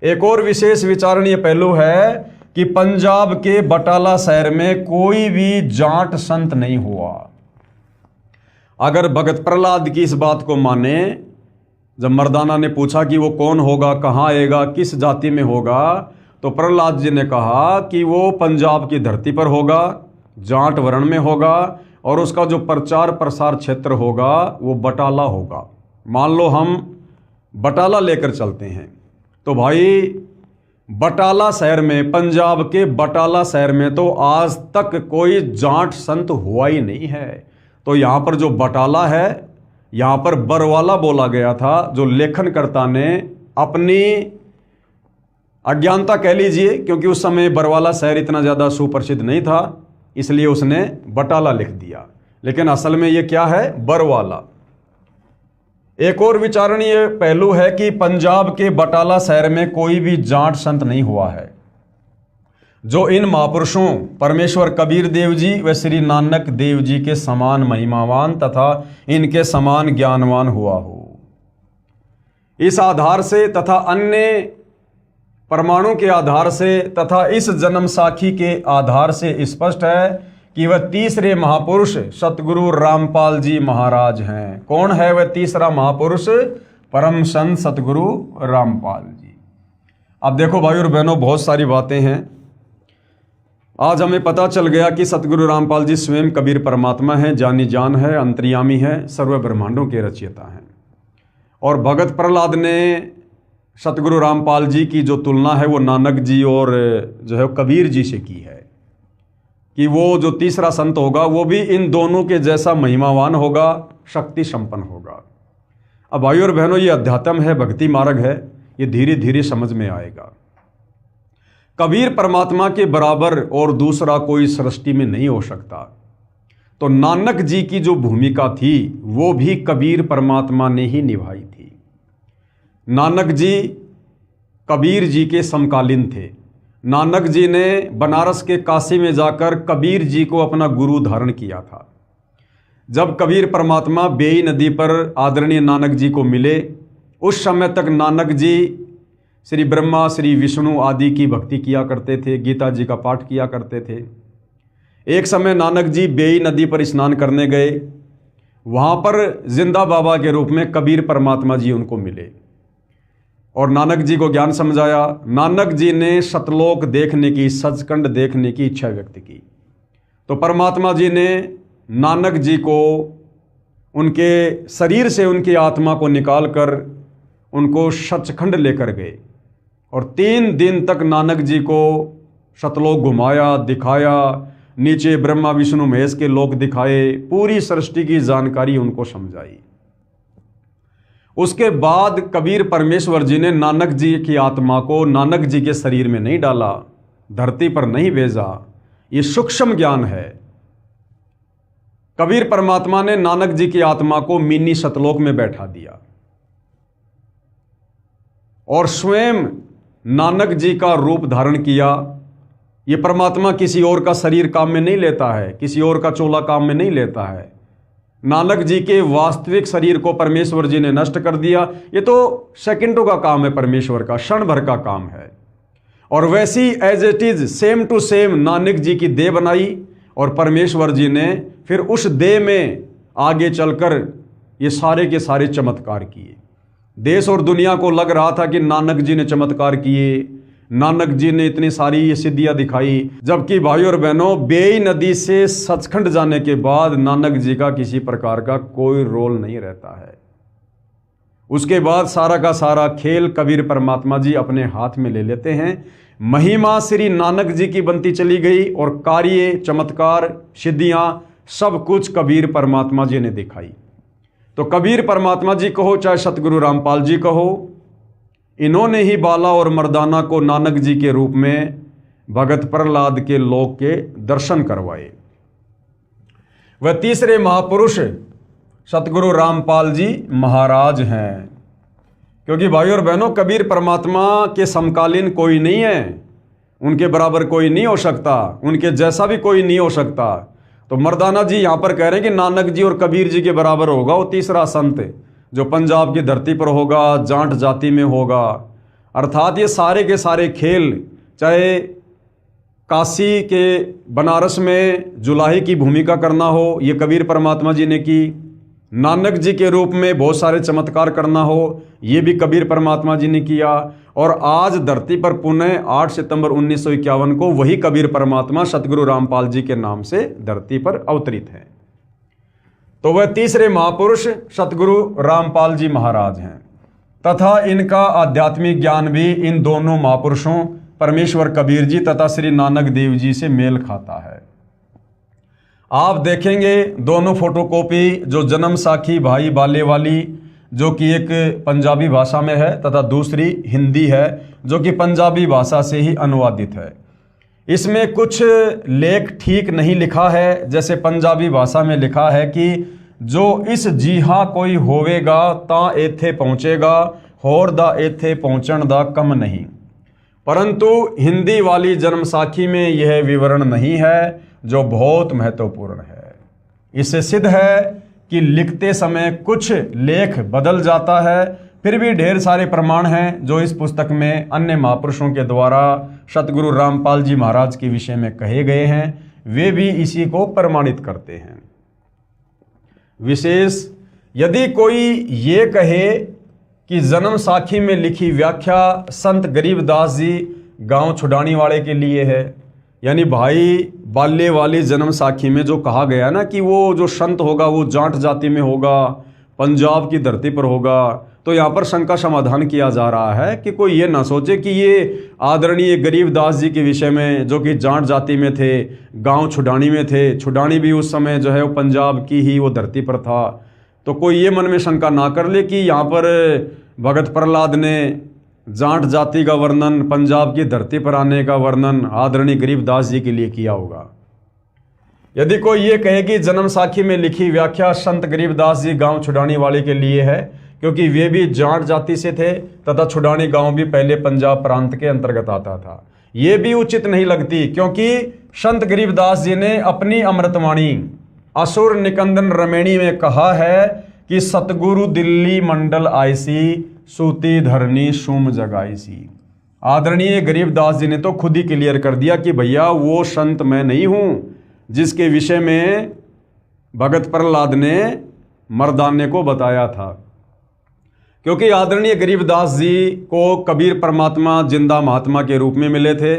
A: एक और विशेष विचारणीय पहलू है कि पंजाब के बटाला शहर में कोई भी जाट संत नहीं हुआ। अगर भगत प्रहलाद की इस बात को माने, जब मर्दाना ने पूछा कि वो कौन होगा, कहाँ आएगा, किस जाति में होगा, तो प्रहलाद जी ने कहा कि वो पंजाब की धरती पर होगा, जाट वर्ण में होगा, और उसका जो प्रचार प्रसार क्षेत्र होगा वो बटाला होगा। मान लो हम बटाला लेकर चलते हैं, तो भाई बटाला शहर में, पंजाब के बटाला शहर में तो आज तक कोई जाट संत हुआ ही नहीं है। तो यहाँ पर जो बटाला है, यहाँ पर बरवाला बोला गया था, जो लेखनकर्ता ने अपनी अज्ञानता कह लीजिए, क्योंकि उस समय बरवाला शहर इतना ज़्यादा सुप्रसिद्ध नहीं था, इसलिए उसने बटाला लिख दिया, लेकिन असल में ये क्या है, बरवाला। एक और विचारणीय पहलू है कि पंजाब के बटाला शहर में कोई भी जाट संत नहीं हुआ है जो इन महापुरुषों परमेश्वर कबीर देव जी व श्री नानक देव जी के समान महिमावान तथा इनके समान ज्ञानवान हुआ हो। इस आधार से तथा अन्य प्रमाणों के आधार से तथा इस जन्म साखी के आधार से स्पष्ट है कि वह तीसरे महापुरुष सतगुरु रामपाल जी महाराज हैं। कौन है वह तीसरा महापुरुष? परम संत सतगुरु रामपाल जी। अब देखो भाई और बहनों, बहुत सारी बातें हैं। आज हमें पता चल गया कि सतगुरु रामपाल जी स्वयं कबीर परमात्मा हैं, जानी जान है, अंतर्यामी है, सर्व ब्रह्मांडों के रचयिता हैं। और भगत प्रहलाद ने सतगुरु रामपाल जी की जो तुलना है वो नानक जी और जो है कबीर जी से की है कि वो जो तीसरा संत होगा वो भी इन दोनों के जैसा महिमावान होगा, शक्ति संपन्न होगा। अब भाई और बहनों, ये अध्यात्म है, भक्ति मार्ग है, ये धीरे धीरे समझ में आएगा। कबीर परमात्मा के बराबर और दूसरा कोई सृष्टि में नहीं हो सकता। तो नानक जी की जो भूमिका थी वो भी कबीर परमात्मा ने ही निभाई थी। नानक जी कबीर जी के समकालीन थे। नानक जी ने बनारस के काशी में जाकर कबीर जी को अपना गुरु धारण किया था। जब कबीर परमात्मा बेई नदी पर आदरणीय नानक जी को मिले, उस समय तक नानक जी श्री ब्रह्मा, श्री विष्णु आदि की भक्ति किया करते थे, गीता जी का पाठ किया करते थे। एक समय नानक जी बेई नदी पर स्नान करने गए। वहाँ पर जिंदा बाबा के रूप में कबीर परमात्मा जी उनको मिले और नानक जी को ज्ञान समझाया। नानक जी ने सतलोक देखने की, सचखंड देखने की इच्छा व्यक्त की। तो परमात्मा जी ने नानक जी को उनके शरीर से उनकी आत्मा को निकालकर उनको सचखंड लेकर गए और 3 दिन तक नानक जी को सतलोक घुमाया, दिखाया, नीचे ब्रह्मा विष्णु महेश के लोक दिखाए, पूरी सृष्टि की जानकारी उनको समझाई। उसके बाद कबीर परमेश्वर जी ने नानक जी की आत्मा को नानक जी के शरीर में नहीं डाला, धरती पर नहीं भेजा। ये सूक्ष्म ज्ञान है। कबीर परमात्मा ने नानक जी की आत्मा को मिनी सतलोक में बैठा दिया और स्वयं नानक जी का रूप धारण किया। ये परमात्मा किसी और का शरीर काम में नहीं लेता है, किसी और का चोला काम में नहीं लेता है। नानक जी के वास्तविक शरीर को परमेश्वर जी ने नष्ट कर दिया। ये तो सेकंडों का काम है, परमेश्वर का क्षण भर का काम है। और वैसी as it is same to same Nanak ji की देह बनाई और परमेश्वर जी ने फिर उस देह में आगे चलकर ये सारे के सारे चमत्कार किए। देश और दुनिया को लग रहा था कि नानक जी ने चमत्कार किए, नानक जी ने इतनी सारी ये सिद्धियां दिखाई, जबकि भाई और बहनों, बेई नदी से सचखंड जाने के बाद नानक जी का किसी प्रकार का कोई रोल नहीं रहता है। उसके बाद सारा का सारा खेल कबीर परमात्मा जी अपने हाथ में ले लेते हैं। महिमा श्री नानक जी की बनती चली गई और कार्य, चमत्कार, सिद्धियां सब कुछ कबीर परमात्मा जी ने दिखाई। तो कबीर परमात्मा जी कहो चाहे सतगुरु रामपाल जी कहो, इन्होंने ही बाला और मर्दाना को नानक जी के रूप में भगत प्रहलाद के लोक के दर्शन करवाए। वह तीसरे महापुरुष सतगुरु रामपाल जी महाराज हैं। क्योंकि भाई और बहनों, कबीर परमात्मा के समकालीन कोई नहीं है, उनके बराबर कोई नहीं हो सकता, उनके जैसा भी कोई नहीं हो सकता। तो मर्दाना जी यहाँ पर कह रहे हैं कि नानक जी और कबीर जी के बराबर होगा वो तीसरा संत जो पंजाब की धरती पर होगा, जाट जाति में होगा। अर्थात ये सारे के सारे खेल, चाहे काशी के बनारस में जुलाही की भूमिका करना हो, ये कबीर परमात्मा जी ने की। नानक जी के रूप में बहुत सारे चमत्कार करना हो, ये भी कबीर परमात्मा जी ने किया। और आज धरती पर पुनः 8 सितंबर 1951 को वही कबीर परमात्मा सतगुरु रामपाल जी के नाम से धरती पर अवतरित हैं। तो वह तीसरे महापुरुष सतगुरु रामपाल जी महाराज हैं तथा इनका आध्यात्मिक ज्ञान भी इन दोनों महापुरुषों परमेश्वर कबीर जी तथा श्री नानक देव जी से मेल खाता है। आप देखेंगे दोनों फोटोकॉपी, जो जन्म साखी भाई बाले वाली जो कि एक पंजाबी भाषा में है तथा दूसरी हिंदी है जो कि पंजाबी भाषा से ही अनुवादित है। इसमें कुछ लेख ठीक नहीं लिखा है। जैसे पंजाबी भाषा में लिखा है कि जो इस जीहा कोई होवेगा ता एथे पहुंचेगा, होर दा एथे पहुंचण दा कम नहीं। परंतु हिंदी वाली जन्म साखी में यह विवरण नहीं है, जो बहुत महत्वपूर्ण है। इससे सिद्ध है कि लिखते समय कुछ लेख बदल जाता है, फिर भी ढेर सारे प्रमाण हैं जो इस पुस्तक में अन्य महापुरुषों के द्वारा सतगुरु रामपाल जी महाराज के विषय में कहे गए हैं, वे भी इसी को प्रमाणित करते हैं। विशेष यदि कोई ये कहे कि जन्म साखी में लिखी व्याख्या संत गरीबदास जी गांव छुडानी वाले के लिए है, यानी भाई बाल्य वाली जन्म साखी में जो कहा गया ना कि वो जो संत होगा वो जाट जाति में होगा, पंजाब की धरती पर होगा, तो यहाँ पर शंका समाधान किया जा रहा है कि कोई ये ना सोचे कि ये आदरणीय गरीबदास जी के विषय में जो कि जाट जाति में थे, गांव छुडानी में थे, छुडानी भी उस समय जो है वो पंजाब की ही वो धरती पर था, तो कोई ये मन में शंका ना कर ले कि यहाँ पर भगत प्रहलाद ने जाट जाति का वर्णन, पंजाब की धरती पर आने का वर्णन आदरणीय गरीबदास जी के लिए किया होगा। यदि कोई ये कहे कि जन्म साखी में लिखी व्याख्या संत गरीबदास जी गांव छुडानी वाले के लिए है, क्योंकि वे भी जाट जाति से थे तथा छुडानी गांव भी पहले पंजाब प्रांत के अंतर्गत आता था, ये भी उचित नहीं लगती, क्योंकि संत गरीबदास जी ने अपनी अमृतवाणी असुर निकंदन रमेणी में कहा है कि सतगुरु दिल्ली मंडल आईसी, सूती धरनी सुम जगाईसी। आदरणीय गरीबदास जी ने तो खुद ही क्लियर कर दिया कि भैया वो संत मैं नहीं हूं जिसके विषय में भगत प्रहलाद ने मर्दाने को बताया था। क्योंकि आदरणीय गरीबदास जी को कबीर परमात्मा जिंदा महात्मा के रूप में मिले थे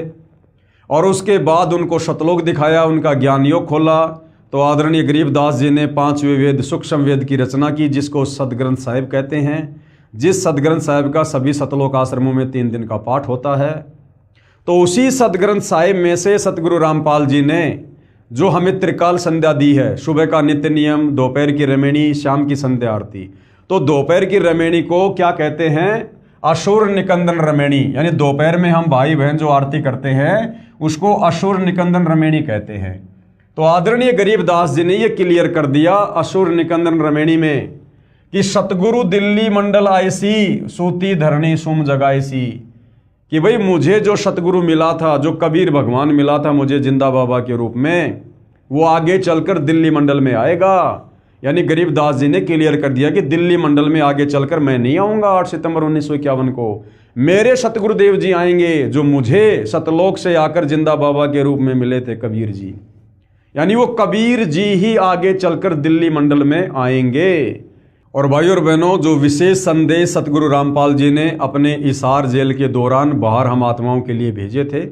A: और उसके बाद उनको शतलोक दिखाया, उनका ज्ञान योग खोला, तो आदरणीय गरीबदास जी ने 5वें वेद सूक्ष्म वेद की रचना की, जिसको सदग्रंथ साहिब कहते हैं, जिस सदग्रंथ साहिब का सभी सतलोक आश्रमों में 3 दिन का पाठ होता है। तो उसी सदग्रंथ साहिब में से सतगुरु रामपाल जी ने जो हमें त्रिकाल संध्या दी है, सुबह का नित्य नियम, दोपहर की रमेणी, शाम की संध्या आरती, तो दोपहर की रमेणी को क्या कहते हैं? असुर निकंदन रमेणी, यानी दोपहर में हम भाई बहन जो आरती करते हैं उसको असुर निकंदन रमेणी कहते हैं। तो आदरणीय गरीबदास जी ने ये क्लियर कर दिया असुर निकंदन रमेणी में कि सतगुरु दिल्ली मंडल आईसी, सूती धरणी सुम जगाईसी, कि भाई मुझे जो सतगुरु मिला था, जो कबीर भगवान मिला था मुझे जिंदा बाबा के रूप में, वो आगे चलकर दिल्ली मंडल में आएगा। यानी गरीबदास जी ने क्लियर कर दिया कि दिल्ली मंडल में आगे चलकर मैं नहीं आऊँगा 8 सितंबर 1951 को, मेरे सतगुरुदेव जी आएंगे जो मुझे सतलोक से आकर जिंदा बाबा के रूप में मिले थे, कबीर जी। यानी वो कबीर जी ही आगे चलकर दिल्ली मंडल में आएंगे। और भाई और बहनों, जो विशेष संदेश सतगुरु रामपाल जी ने अपने इसार जेल के दौरान बाहर हम आत्माओं के लिए भेजे थे,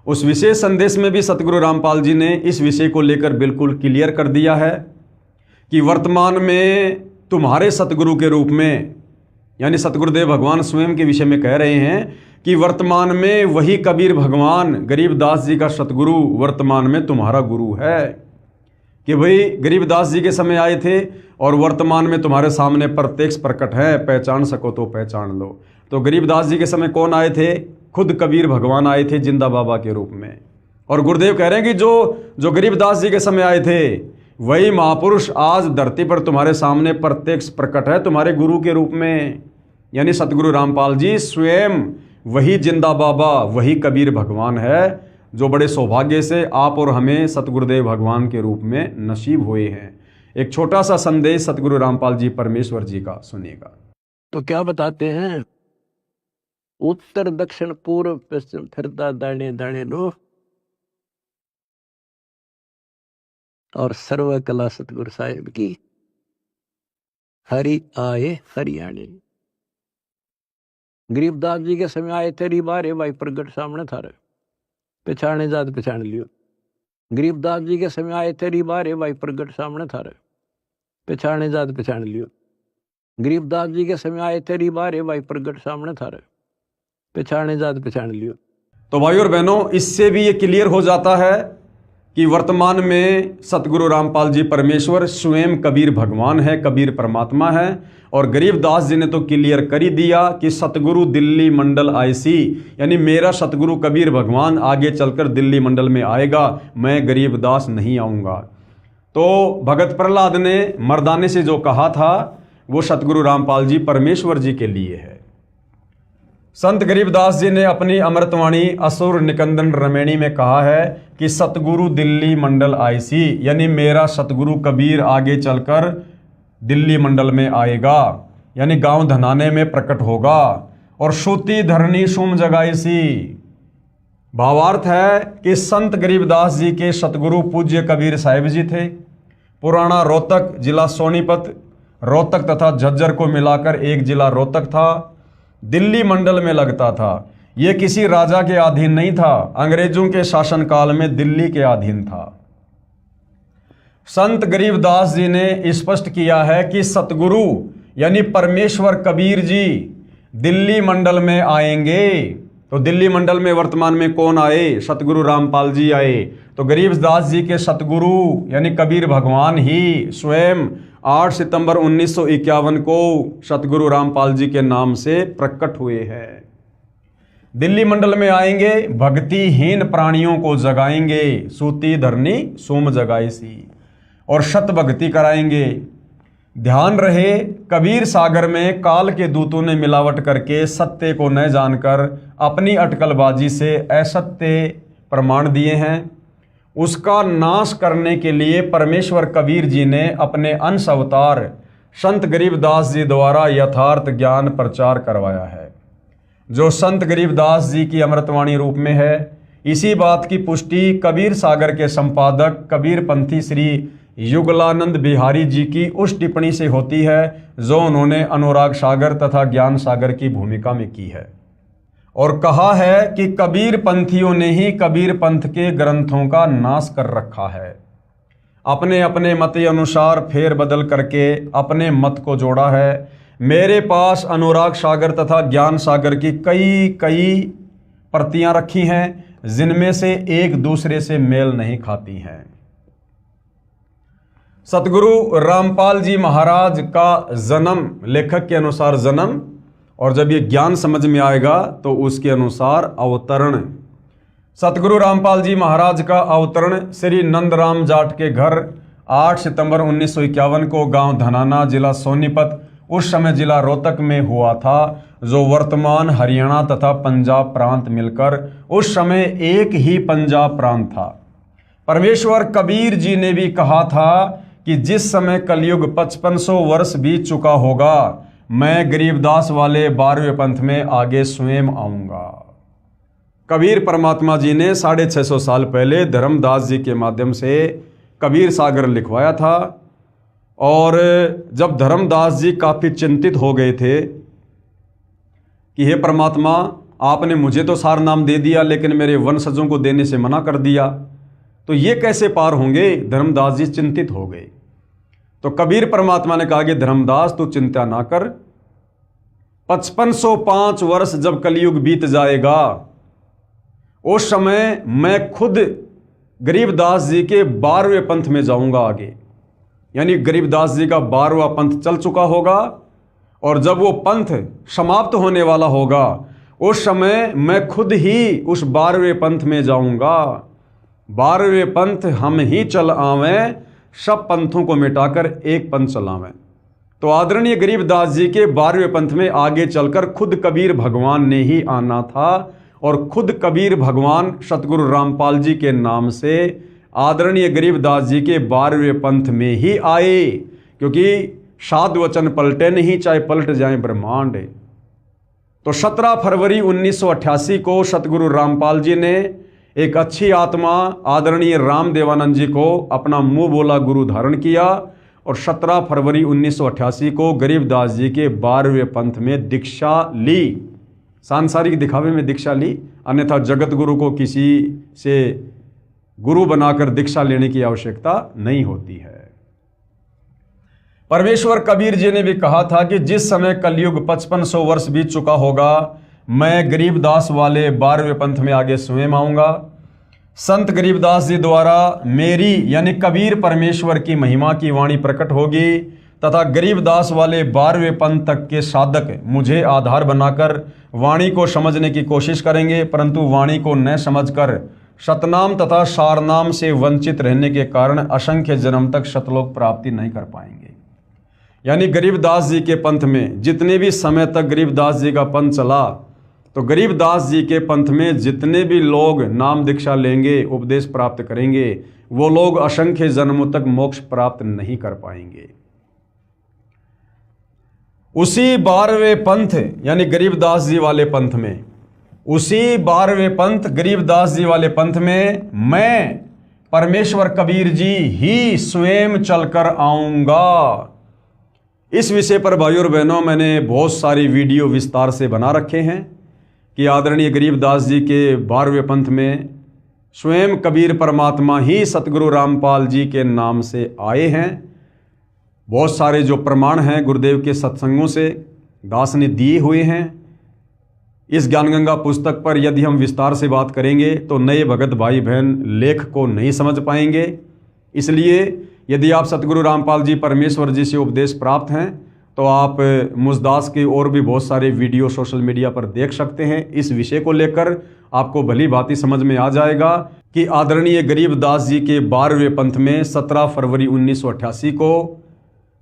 A: उस विशेष संदेश में भी सतगुरु रामपाल जी ने इस विषय को लेकर बिल्कुल क्लियर कर दिया है कि वर्तमान में तुम्हारे सतगुरु के रूप में, यानी सतगुरुदेव भगवान स्वयं के विषय में कह रहे हैं कि वर्तमान में वही कबीर भगवान गरीबदास जी का सतगुरु वर्तमान में तुम्हारा गुरु है। कि भाई गरीबदास जी के समय आए थे और वर्तमान में तुम्हारे सामने प्रत्यक्ष प्रकट है, पहचान सको तो पहचान लो। तो गरीबदास जी के समय कौन आए थे? खुद कबीर भगवान आए थे जिंदा बाबा के रूप में। और गुरुदेव कह रहे हैं कि जो गरीबदास जी के समय आए थे वही महापुरुष आज धरती पर तुम्हारे सामने प्रत्यक्ष प्रकट है तुम्हारे गुरु के रूप में। यानी सतगुरु रामपाल जी स्वयं वही जिंदा बाबा, वही कबीर भगवान है, जो बड़े सौभाग्य से आप और हमें सतगुरुदेव भगवान के रूप में नसीब हुए हैं। एक छोटा सा संदेश सतगुरु रामपाल जी परमेश्वर जी का सुनिएगा।
B: तो क्या बताते हैं? उत्तर दक्षिण पूर्व पश्चिम फिरता दाने दाने लो, और सर्व कला सतगुरु साहिब की, हरि आए हरियाणे। गरीबदास जी के समय आए थे रिबारे भाई प्रगट सामने था रे, पहचाने जात पहचान लियो। गरीबदास जी के समय आए थे रिबारे भाई प्रगट सामने था रे, पहचाने जात पहचान लियो। गरीबदास जी के समय आए थे रिबारे भाई प्रगट सामने था रे, पहचाने जात पहचान लियो।
A: तो भाई और बहनों, इससे भी ये क्लियर हो जाता है कि वर्तमान में सतगुरु रामपाल जी परमेश्वर स्वयं कबीर भगवान है, कबीर परमात्मा है। और गरीबदास जी ने तो क्लियर कर ही दिया कि सतगुरु दिल्ली मंडल आईसी, यानी मेरा सतगुरु कबीर भगवान आगे चलकर दिल्ली मंडल में आएगा, मैं गरीबदास नहीं आऊँगा। तो भगत प्रहलाद ने मर्दाने से जो कहा था वो सतगुरु रामपाल जी परमेश्वर जी के लिए है। संत गरीबदास जी ने अपनी अमृतवाणी असुर निकंदन रमेणी में कहा है कि सतगुरु दिल्ली मंडल आईसी, यानी मेरा सतगुरु कबीर आगे चलकर दिल्ली मंडल में आएगा, यानी गांव धनाने में प्रकट होगा। और सूती धरनी सुम जगाईसी, भावार्थ है कि संत गरीबदास जी के सतगुरु पूज्य कबीर साहिब जी थे। पुराना रोहतक जिला सोनीपत, रोहतक तथा झज्जर को मिलाकर एक जिला रोहतक था, दिल्ली मंडल में लगता था। यह किसी राजा के अधीन नहीं था, अंग्रेजों के शासनकाल में दिल्ली के अधीन था। संत गरीबदास जी ने स्पष्ट किया है कि सतगुरु यानी परमेश्वर कबीर जी दिल्ली मंडल में आएंगे। तो दिल्ली मंडल में वर्तमान में कौन आए? सतगुरु रामपाल जी आए। तो गरीबदास जी के सतगुरु यानी कबीर भगवान ही स्वयं 8 सितंबर 1951 को सतगुरु रामपाल जी के नाम से प्रकट हुए हैं। दिल्ली मंडल में आएंगे, भक्तिहीन प्राणियों को जगाएंगे, सूती धरनी सोम जगाईसी, और शत भक्ति कराएंगे। ध्यान रहे, कबीर सागर में काल के दूतों ने मिलावट करके सत्य को न जानकर अपनी अटकलबाजी से असत्य प्रमाण दिए हैं। उसका नाश करने के लिए परमेश्वर कबीर जी ने अपने अंश अवतार संत गरीबदास जी द्वारा यथार्थ ज्ञान प्रचार करवाया है, जो संत गरीबदास जी की अमृतवाणी रूप में है। इसी बात की पुष्टि कबीर सागर के संपादक कबीर पंथी श्री युगलानंद बिहारी जी की उस टिप्पणी से होती है जो उन्होंने अनुराग सागर तथा ज्ञान सागर की भूमिका में की है, और कहा है कि कबीर पंथियों ने ही कबीर पंथ के ग्रंथों का नाश कर रखा है। अपने अपने मत अनुसार फेर बदल करके अपने मत को जोड़ा है। मेरे पास अनुराग सागर तथा ज्ञान सागर की कई प्रतियां रखी हैं जिनमें से एक दूसरे से मेल नहीं खाती हैं। सतगुरु रामपाल जी महाराज का जन्म, लेखक के अनुसार जन्म, और जब ये ज्ञान समझ में आएगा तो उसके अनुसार अवतरण। सतगुरु रामपाल जी महाराज का अवतरण श्री नंदराम जाट के घर 8 सितंबर 1951 को गांव धनाना, जिला सोनीपत, उस समय जिला रोहतक में हुआ था, जो वर्तमान हरियाणा तथा पंजाब प्रांत मिलकर उस समय एक ही पंजाब प्रांत था। परमेश्वर कबीर जी ने भी कहा था कि जिस समय कलयुग 5500 वर्ष बीत चुका होगा, मैं गरीबदास वाले 12वें पंथ में आगे स्वयं आऊंगा। कबीर परमात्मा जी ने 650 साल पहले धर्मदास जी के माध्यम से कबीर सागर लिखवाया था, और जब धर्मदास जी काफ़ी चिंतित हो गए थे कि हे परमात्मा, आपने मुझे तो सार नाम दे दिया लेकिन मेरे वंशजों को देने से मना कर दिया, तो ये कैसे पार होंगे? धर्मदास जी चिंतित हो गए। तो कबीर परमात्मा ने कहा कि धर्मदास तू चिंता ना कर, 5505 वर्ष जब कलयुग बीत जाएगा उस समय मैं खुद गरीबदास जी के 12वें पंथ में जाऊंगा आगे। यानी गरीबदास जी का 12वां पंथ चल चुका होगा, और जब वो पंथ समाप्त होने वाला होगा उस समय मैं खुद ही उस 12वें पंथ में जाऊंगा। 12वें पंथ हम ही चल आवें, सब पंथों को मिटाकर एक पंथ चलावें। तो आदरणीय गरीबदास जी के 12वें पंथ में आगे चलकर खुद कबीर भगवान ने ही आना था, और खुद कबीर भगवान सतगुरु रामपाल जी के नाम से आदरणीय गरीबदास जी के 12वें पंथ में ही आए, क्योंकि साधु वचन पलटे नहीं, चाहे पलट जाए ब्रह्मांड। तो 17 फरवरी 1988 को सतगुरु रामपाल जी ने एक अच्छी आत्मा आदरणीय राम देवानंद जी को अपना मुंह बोला गुरु धारण किया, और 17 फरवरी 1988 को गरीबदास जी के 12वें पंथ में दीक्षा ली। सांसारिक दिखावे में दीक्षा ली, अन्यथा जगत गुरु को किसी से गुरु बनाकर दीक्षा लेने की आवश्यकता नहीं होती है। परमेश्वर कबीर जी ने भी कहा था कि जिस समय कलयुग 5500 वर्ष बीत चुका होगा, मैं गरीबदास वाले 12वें पंथ में आगे स्वयं आऊंगा। संत गरीबदास जी द्वारा मेरी यानी कबीर परमेश्वर की महिमा की वाणी प्रकट होगी, तथा गरीबदास वाले 12वें पंथ तक के साधक मुझे आधार बनाकर वाणी को समझने की कोशिश करेंगे, परंतु वाणी को न समझकर शतनाम तथा सारनाम से वंचित रहने के कारण असंख्य जन्म तक शतलोक प्राप्ति नहीं कर पाएंगे। यानी गरीबदास जी के पंथ में जितने भी समय तक गरीबदास जी का पंथ चला, तो गरीबदास जी के पंथ में जितने भी लोग नाम दीक्षा लेंगे, उपदेश प्राप्त करेंगे, वो लोग असंख्य जन्मों तक मोक्ष प्राप्त नहीं कर पाएंगे। उसी 12वें पंथ यानी गरीबदास जी वाले पंथ में, उसी 12वें पंथ गरीबदास जी वाले पंथ में मैं परमेश्वर कबीर जी ही स्वयं चलकर आऊंगा। इस विषय पर भाइयों और बहनों मैंने बहुत सारी वीडियो विस्तार से बना रखे हैं कि आदरणीय गरीबदास जी के 12वें पंथ में स्वयं कबीर परमात्मा ही सतगुरु रामपाल जी के नाम से आए हैं। बहुत सारे जो प्रमाण हैं गुरुदेव के सत्संगों से दास ने दिए हुए हैं। इस ज्ञानगंगा पुस्तक पर यदि हम विस्तार से बात करेंगे तो नए भगत भाई बहन लेख को नहीं समझ पाएंगे। इसलिए यदि आप सतगुरु रामपाल जी परमेश्वर जी से उपदेश प्राप्त हैं तो आप मुझदास के और भी बहुत सारे वीडियो सोशल मीडिया पर देख सकते हैं। इस विषय को लेकर आपको भली भांति समझ में आ जाएगा कि आदरणीय गरीबदास जी के 12वें पंथ में 17 फरवरी 1988 को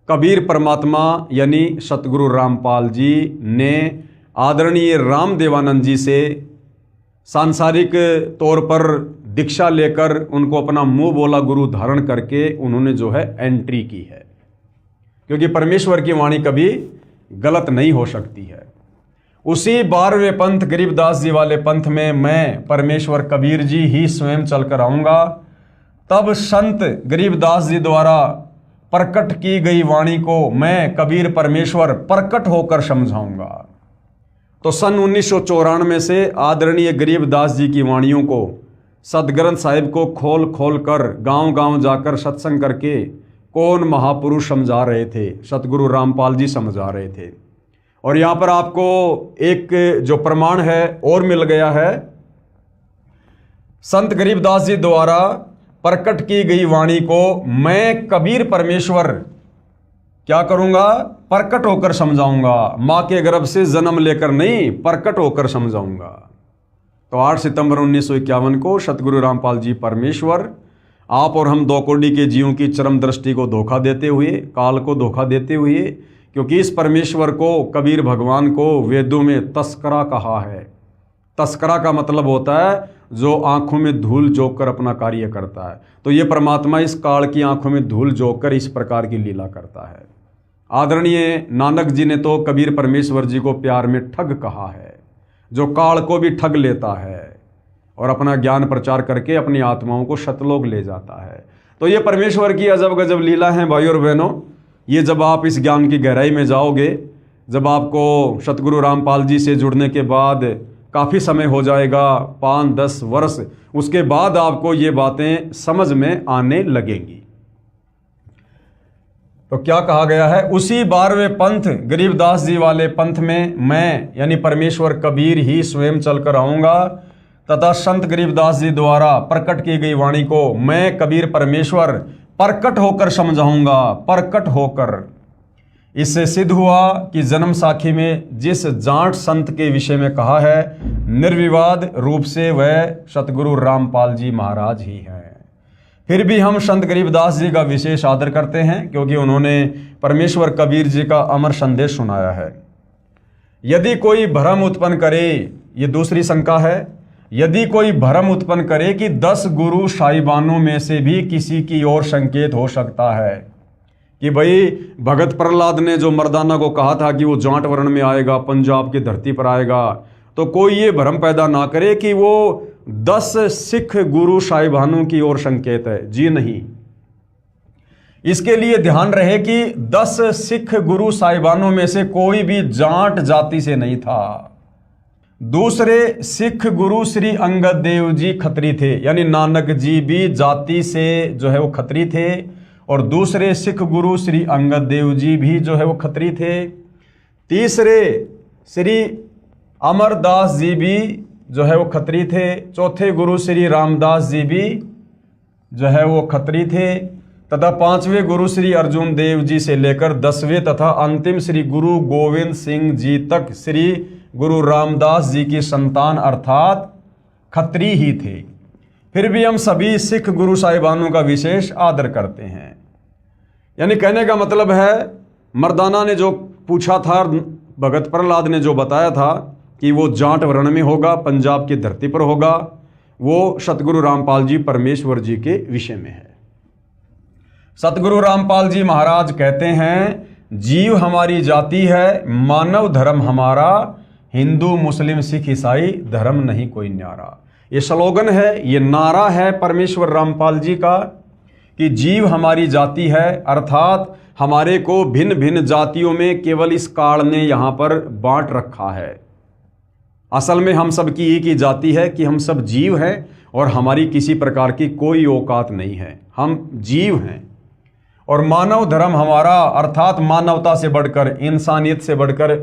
A: कबीर परमात्मा यानी सतगुरु रामपाल जी ने आदरणीय रामदेवानंद जी से सांसारिक तौर पर दीक्षा लेकर उनको अपना मुंह बोला गुरु धारण करके उन्होंने जो है एंट्री की है, क्योंकि परमेश्वर की वाणी कभी गलत नहीं हो सकती है। उसी 12वें पंथ गरीबदास जी वाले पंथ में मैं परमेश्वर कबीर जी ही स्वयं चलकर आऊंगा। तब संत गरीबदास जी द्वारा प्रकट की गई वाणी को मैं कबीर परमेश्वर प्रकट होकर समझाऊंगा। तो सन 1994 से आदरणीय गरीबदास जी की वाणियों को सदग्रंथ साहिब को खोल खोल कर गांव गांव जाकर सत्संग करके कौन महापुरुष समझा रहे थे, सतगुरु रामपाल जी समझा रहे थे। और यहाँ पर आपको एक जो प्रमाण है और मिल गया है, संत गरीबदास जी द्वारा प्रकट की गई वाणी को मैं कबीर परमेश्वर क्या करूंगा, प्रकट होकर समझाऊंगा। मां के गर्भ से जन्म लेकर नहीं, प्रकट होकर समझाऊंगा। तो 8 सितंबर 1951 को सतगुरु रामपाल जी परमेश्वर आप और हम दो कोटि के जीवों की चरम दृष्टि को धोखा देते हुए, काल को धोखा देते हुए, क्योंकि इस परमेश्वर को कबीर भगवान को वेदों में तस्करा कहा है। तस्करा का मतलब होता है जो आंखों में धूल झोंक कर अपना कार्य करता है। तो ये परमात्मा इस काल की आंखों में धूल झोंक कर इस प्रकार की लीला करता है। आदरणीय नानक जी ने तो कबीर परमेश्वर जी को प्यार में ठग कहा है, जो काल को भी ठग लेता है और अपना ज्ञान प्रचार करके अपनी आत्माओं को शतलोक ले जाता है। तो ये परमेश्वर की अजब गजब लीला है भाइयों और बहनों। ये जब आप इस ज्ञान की गहराई में जाओगे, जब आपको सतगुरु रामपाल जी से जुड़ने के बाद काफ़ी समय हो जाएगा, 5-10 वर्ष, उसके बाद आपको ये बातें समझ में आने लगेंगी। तो क्या कहा गया है, उसी 12वें पंथ गरीबदास जी वाले पंथ में मैं यानी परमेश्वर कबीर ही स्वयं चलकर आऊंगा तथा संत गरीबदास जी द्वारा प्रकट की गई वाणी को मैं कबीर परमेश्वर प्रकट होकर समझाऊंगा। प्रकट होकर, इससे सिद्ध हुआ कि जन्म साखी में जिस जाट संत के विषय में कहा है, निर्विवाद रूप से वह सतगुरु रामपाल जी महाराज ही हैं। फिर भी हम संत गरीबदास जी का विशेष आदर करते हैं, क्योंकि उन्होंने परमेश्वर कबीर जी का अमर संदेश सुनाया है। यदि कोई भ्रम उत्पन्न करे, ये दूसरी शंका है, यदि कोई भ्रम उत्पन्न करे कि 10 गुरु साहिबानों में से भी किसी की ओर संकेत हो सकता है कि भाई भगत प्रहलाद ने जो मर्दाना को कहा था कि वो जाट वर्ण में आएगा, पंजाब की धरती पर आएगा, तो कोई ये भ्रम पैदा ना करे कि वो 10 सिख गुरु साहिबानों की ओर संकेत है। जी नहीं, इसके लिए ध्यान रहे कि 10 सिख गुरु साहिबानों में से कोई भी जाट जाति से नहीं था। दूसरे सिख गुरु श्री अंगद देव जी खत्री थे, यानी नानक जी भी जाति से जो है वो खत्री थे, और दूसरे सिख गुरु श्री अंगद देव जी भी जो है वो खत्री थे। तीसरे श्री अमरदास जी भी जो है वो खत्री थे। चौथे गुरु श्री रामदास जी भी जो है वो खत्री थे, तथा 5वें गुरु श्री अर्जुन देव जी से लेकर 10वें तथा अंतिम श्री गुरु गोविंद सिंह जी तक श्री गुरु रामदास जी की संतान अर्थात खत्री ही थे। फिर भी हम सभी सिख गुरु साहिबानों का विशेष आदर करते हैं। यानी कहने का मतलब है, मर्दाना ने जो पूछा था, भगत प्रहलाद ने जो बताया था कि वो जाट वर्ण में होगा, पंजाब की धरती पर होगा, वो सतगुरु रामपाल जी परमेश्वर जी के विषय में है। सतगुरु रामपाल जी महाराज कहते हैं, जीव हमारी जाति है, मानव धर्म हमारा, हिंदू मुस्लिम सिख ईसाई धर्म नहीं कोई न्यारा। ये स्लोगन है, ये नारा है परमेश्वर रामपाल जी का कि जीव हमारी जाति है, अर्थात हमारे को भिन्न भिन्न जातियों में केवल इस काल ने यहाँ पर बांट रखा है। असल में हम सब की एक ही जाति है कि हम सब जीव हैं और हमारी किसी प्रकार की कोई औकात नहीं है, हम जीव हैं। और मानव धर्म हमारा, अर्थात मानवता से बढ़कर, इंसानियत से बढ़कर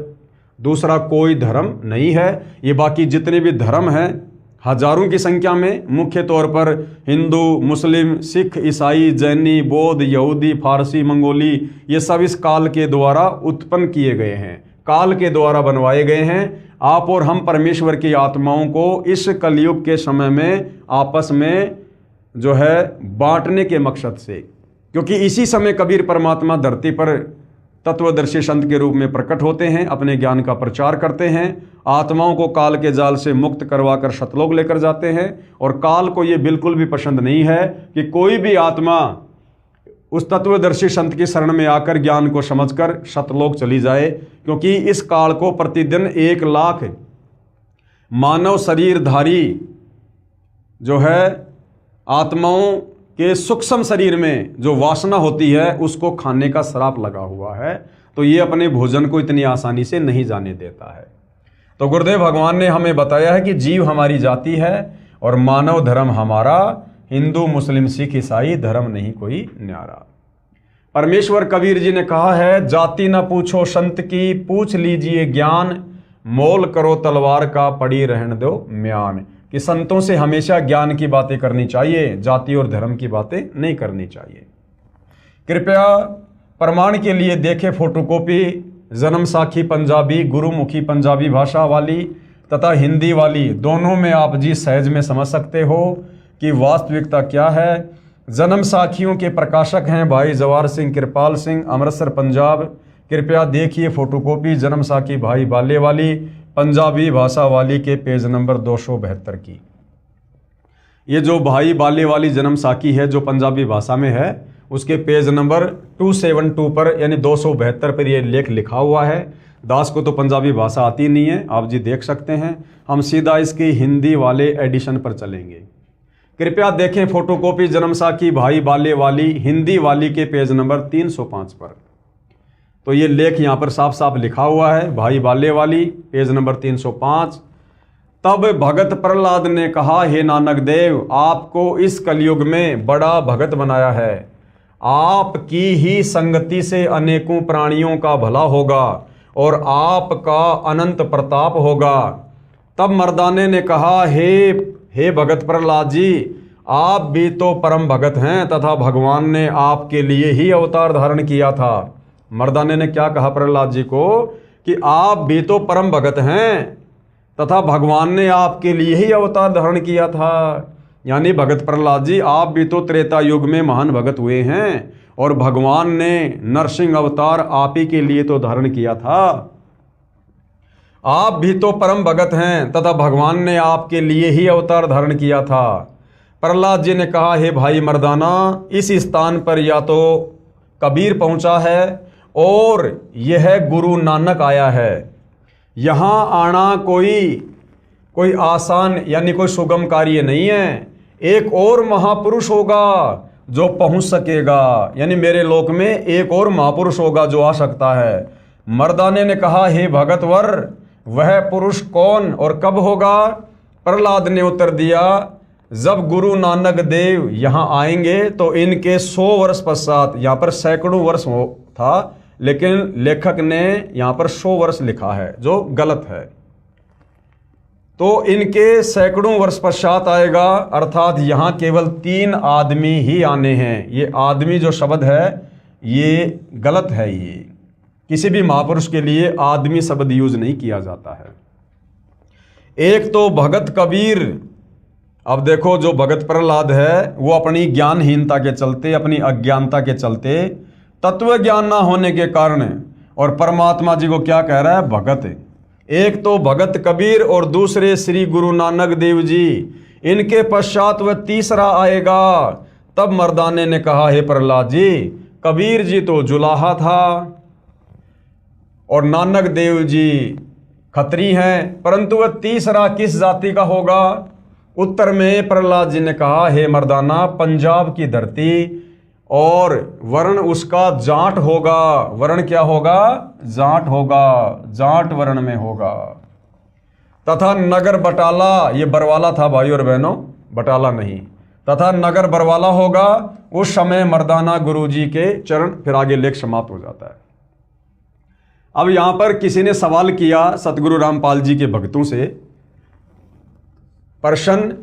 A: दूसरा कोई धर्म नहीं है। ये बाकी जितने भी धर्म हैं हजारों की संख्या में, मुख्य तौर पर हिंदू, मुस्लिम, सिख, ईसाई, जैनी, बौद्ध, यहूदी, फारसी, मंगोली, ये सब इस काल के द्वारा उत्पन्न किए गए हैं, काल के द्वारा बनवाए गए हैं। आप और हम परमेश्वर की आत्माओं को इस कलयुग के समय में आपस में जो है बांटने के मकसद से, क्योंकि इसी समय कबीर परमात्मा धरती पर तत्वदर्शी संत के रूप में प्रकट होते हैं, अपने ज्ञान का प्रचार करते हैं, आत्माओं को काल के जाल से मुक्त करवाकर सतलोक लेकर जाते हैं। और काल को ये बिल्कुल भी पसंद नहीं है कि कोई भी आत्मा उस तत्वदर्शी संत की शरण में आकर ज्ञान को समझकर सतलोक चली जाए, क्योंकि इस काल को प्रतिदिन 1 लाख मानव शरीरधारी जो है आत्माओं के सूक्ष्म शरीर में जो वासना होती है उसको खाने का श्राप लगा हुआ है, तो ये अपने भोजन को इतनी आसानी से नहीं जाने देता है। तो गुरुदेव भगवान ने हमें बताया है कि जीव हमारी जाति है और मानव धर्म हमारा, हिंदू मुस्लिम सिख ईसाई धर्म नहीं कोई न्यारा। परमेश्वर कबीर जी ने कहा है, जाति न पूछो संत की, पूछ लीजिए ज्ञान, मोल करो तलवार का, पड़ी रहने दो म्यान। कि संतों से हमेशा ज्ञान की बातें करनी चाहिए, जाति और धर्म की बातें नहीं करनी चाहिए। कृपया प्रमाण के लिए देखें फोटोकॉपी जन्म साखी पंजाबी, गुरुमुखी पंजाबी भाषा वाली तथा हिंदी वाली, दोनों में आप जी सहज में समझ सकते हो कि वास्तविकता क्या है। जन्म साखियों के प्रकाशक हैं भाई जवाहर सिंह कृपाल सिंह, अमृतसर पंजाब। कृपया देखिए फोटोकॉपी जन्म साखी भाई बाले वाली, पंजाबी भाषा वाली के पेज नंबर 272 की। ये जो भाई बाले वाली जन्म साखी है जो पंजाबी भाषा में है, उसके पेज नंबर 272 पर यानी 272 पर ये लेख लिखा हुआ है। दास को तो पंजाबी भाषा आती नहीं है, आप जी देख सकते हैं। हम सीधा इसकी हिंदी वाले एडिशन पर चलेंगे। कृपया देखें फोटोकॉपी जन्म साखी भाई बाले वाली हिंदी वाली के पेज नंबर 305 पर। तो ये लेख यहाँ पर साफ साफ लिखा हुआ है, भाई बाले वाली पेज नंबर 305। तब भगत प्रहलाद ने कहा, हे नानक देव, आपको इस कलयुग में बड़ा भगत बनाया है। आपकी ही संगति से अनेकों प्राणियों का भला होगा और आपका अनंत प्रताप होगा। तब मर्दाने ने कहा, हे भगत प्रहलाद जी, आप भी तो परम भगत हैं तथा भगवान ने आपके लिए ही अवतार धारण किया था। मर्दाने ने क्या कहा प्रहलाद जी को कि आप भी तो परम भगत हैं तथा भगवान ने आपके लिए ही अवतार धारण किया था। यानी भगत प्रहलाद जी, आप भी तो त्रेता युग में महान भगत हुए हैं और भगवान ने नरसिंह अवतार आप ही के लिए तो धारण किया था। आप भी तो परम भगत हैं तथा भगवान ने आपके लिए ही अवतार धारण किया था। प्रहलाद जी ने कहा, हे भाई मर्दाना, इस स्थान पर या तो कबीर पहुंचा है और यह गुरु नानक आया है। यहाँ आना कोई आसान यानी कोई सुगम कार्य नहीं है। एक और महापुरुष होगा जो पहुंच सकेगा, यानी मेरे लोक में एक और महापुरुष होगा जो आ सकता है। मर्दाने ने कहा, हे भगतवर, वह पुरुष कौन और कब होगा? प्रहलाद ने उत्तर दिया, जब गुरु नानक देव यहाँ आएंगे तो इनके 100 वर्ष पश्चात। यहाँ पर सैकड़ों वर्ष था, लेकिन लेखक ने यहाँ पर 100 वर्ष लिखा है जो गलत है। तो इनके सैकड़ों वर्ष पश्चात आएगा, अर्थात यहाँ केवल 3 आदमी ही आने हैं। ये आदमी जो शब्द है ये गलत है। ये किसी भी महापुरुष के लिए आदमी शब्द यूज नहीं किया जाता है। एक तो भगत कबीर अब देखो, जो भगत प्रहलाद है वो अपनी ज्ञानहीनता के चलते, अपनी अज्ञानता के चलते, तत्व ज्ञान ना होने के कारण, और परमात्मा जी को क्या कह रहा है? भगत। एक तो भगत कबीर और दूसरे श्री गुरु नानक देव जी, इनके पश्चात वह तीसरा आएगा। तब मर्दाने ने कहा, हे प्रहलाद जी, कबीर जी तो जुलाहा था और नानक देव जी खत्री हैं, परंतु वह तीसरा किस जाति का होगा? उत्तर में प्रहलाद जी ने कहा, हे मर्दाना, पंजाब की धरती, और वर्ण उसका जाट होगा। वर्ण क्या होगा? जाट होगा, जाट वर्ण में होगा। तथा नगर बटाला, ये बरवाला था भाई और बहनों, बटाला नहीं, तथा नगर बरवाला होगा। उस समय मर्दाना गुरु जी के चरण, फिर आगे लेख समाप्त हो जाता है। अब यहां पर किसी ने सवाल किया सतगुरु रामपाल जी के भक्तों से, प्रश्न,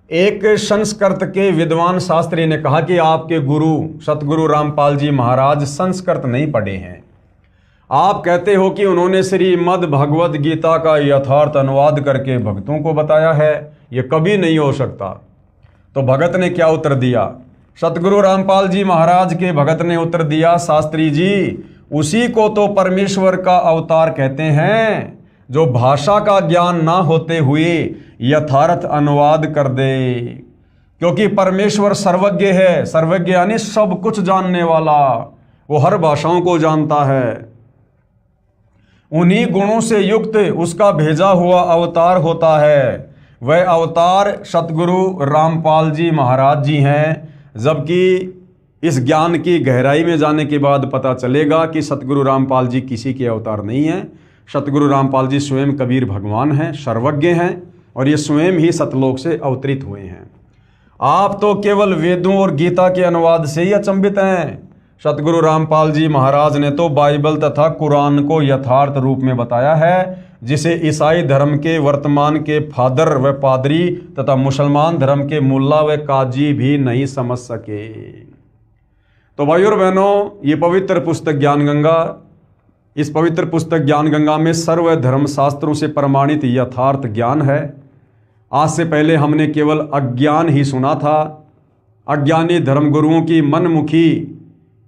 A: एक संस्कृत के विद्वान शास्त्री ने कहा कि आपके गुरु सतगुरु रामपाल जी महाराज संस्कृत नहीं पढ़े हैं। आप कहते हो कि उन्होंने श्रीमद् भगवद गीता का यथार्थ अनुवाद करके भक्तों को बताया है, यह कभी नहीं हो सकता। तो भगत ने क्या उत्तर दिया? सतगुरु रामपाल जी महाराज के भगत ने उत्तर दिया, शास्त्री जी, उसी को तो परमेश्वर का अवतार कहते हैं जो भाषा का ज्ञान ना होते हुए यथार्थ अनुवाद कर दे। क्योंकि परमेश्वर सर्वज्ञ है, सर्वज्ञ यानी सब कुछ जानने वाला, वो हर भाषाओं को जानता है। उन्हीं गुणों से युक्त उसका भेजा हुआ अवतार होता है। वह अवतार सतगुरु रामपाल जी महाराज जी हैं। जबकि इस ज्ञान की गहराई में जाने के बाद पता चलेगा कि सतगुरु रामपाल जी किसी के अवतार नहीं हैं। सतगुरु रामपाल जी स्वयं कबीर भगवान हैं, सर्वज्ञ हैं, और ये स्वयं ही सतलोक से अवतरित हुए हैं। आप तो केवल वेदों और गीता के अनुवाद से ही अचंभित हैं। सतगुरु रामपाल जी महाराज ने तो बाइबल तथा कुरान को यथार्थ रूप में बताया है, जिसे ईसाई धर्म के वर्तमान के फादर व पादरी तथा मुसलमान धर्म के मुल्ला व काजी भी नहीं समझ सके। तो भाइयों और बहनों, ये पवित्र पुस्तक ज्ञान गंगा, इस पवित्र पुस्तक ज्ञान गंगा में सर्व धर्म शास्त्रों से प्रमाणित यथार्थ ज्ञान है। आज से पहले हमने केवल अज्ञान ही सुना था। अज्ञानी धर्मगुरुओं की मनमुखी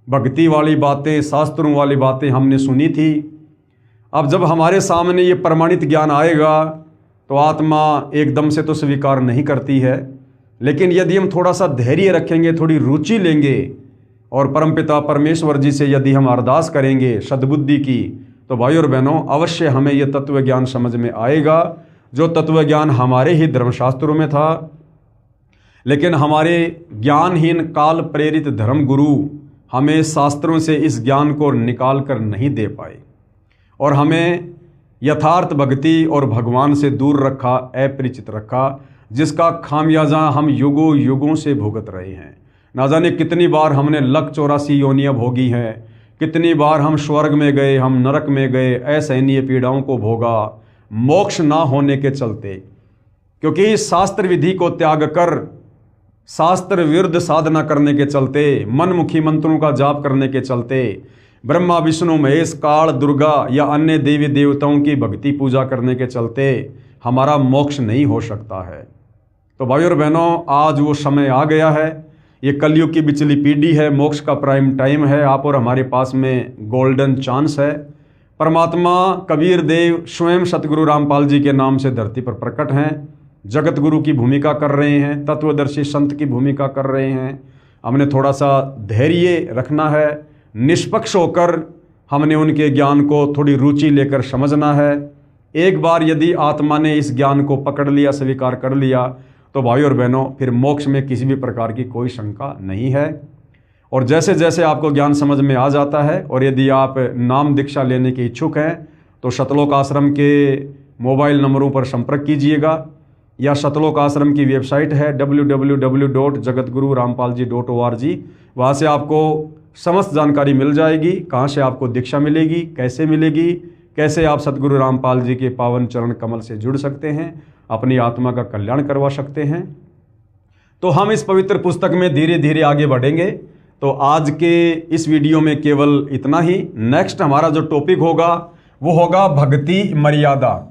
A: भक्ति वाली बातें, शास्त्रों वाली बातें हमने सुनी थी। अब जब हमारे सामने ये प्रमाणित ज्ञान आएगा तो आत्मा एकदम से तो स्वीकार नहीं करती है, लेकिन यदि हम थोड़ा सा धैर्य रखेंगे, थोड़ी रुचि लेंगे और परमपिता परमेश्वर जी से यदि हम अरदास करेंगे सद्बुद्धि की, तो भाई और बहनों, अवश्य हमें यह तत्व ज्ञान समझ में आएगा, जो तत्व ज्ञान हमारे ही धर्मशास्त्रों में था। लेकिन हमारे ज्ञानहीन काल प्रेरित धर्म गुरु हमें शास्त्रों से इस ज्ञान को निकाल कर नहीं दे पाए और हमें यथार्थ भक्ति और भगवान से दूर रखा, अपरिचित रखा, जिसका खामियाजा हम युगों युगों से भुगत रहे हैं। ना जाने कितनी बार हमने लख 84 योनियाँ भोगी हैं, कितनी बार हम स्वर्ग में गए, हम नरक में गए, असहनीय पीड़ाओं को भोगा, मोक्ष ना होने के चलते। क्योंकि शास्त्र विधि को त्याग कर शास्त्र विरुद्ध साधना करने के चलते, मनमुखी मंत्रों का जाप करने के चलते, ब्रह्मा विष्णु महेश काल दुर्गा या अन्य देवी देवताओं की भक्ति पूजा करने के चलते हमारा मोक्ष नहीं हो सकता है। तो भाई और बहनों, आज वो समय आ गया है। ये कलयुग की बिचली पीढ़ी है, मोक्ष का प्राइम टाइम है। आप और हमारे पास में गोल्डन चांस है। परमात्मा कबीर देव स्वयं सतगुरु रामपाल जी के नाम से धरती पर प्रकट हैं, जगत गुरु की भूमिका कर रहे हैं, तत्वदर्शी संत की भूमिका कर रहे हैं। हमने थोड़ा सा धैर्य रखना है, निष्पक्ष होकर हमने उनके ज्ञान को थोड़ी रुचि लेकर समझना है। एक बार यदि आत्मा ने इस ज्ञान को पकड़ लिया, स्वीकार कर लिया, तो भाई और बहनों, फिर मोक्ष में किसी भी प्रकार की कोई शंका नहीं है। और जैसे जैसे आपको ज्ञान समझ में आ जाता है, और यदि आप नाम दीक्षा लेने के इच्छुक हैं, तो सतलोक आश्रम के मोबाइल नंबरों पर संपर्क कीजिएगा, या सतलोक आश्रम की वेबसाइट है www.jagatgururampalji.org। वहाँ से आपको समस्त जानकारी मिल जाएगी, कहाँ से आपको दीक्षा मिलेगी, कैसे मिलेगी, कैसे आप सतगुरु रामपाल जी के पावन चरण कमल से जुड़ सकते हैं, अपनी आत्मा का कल्याण करवा सकते हैं। तो हम इस पवित्र पुस्तक में धीरे धीरे आगे बढ़ेंगे। तो आज के इस वीडियो में केवल इतना ही। नेक्स्ट हमारा जो टॉपिक होगा वो होगा भक्ति मर्यादा,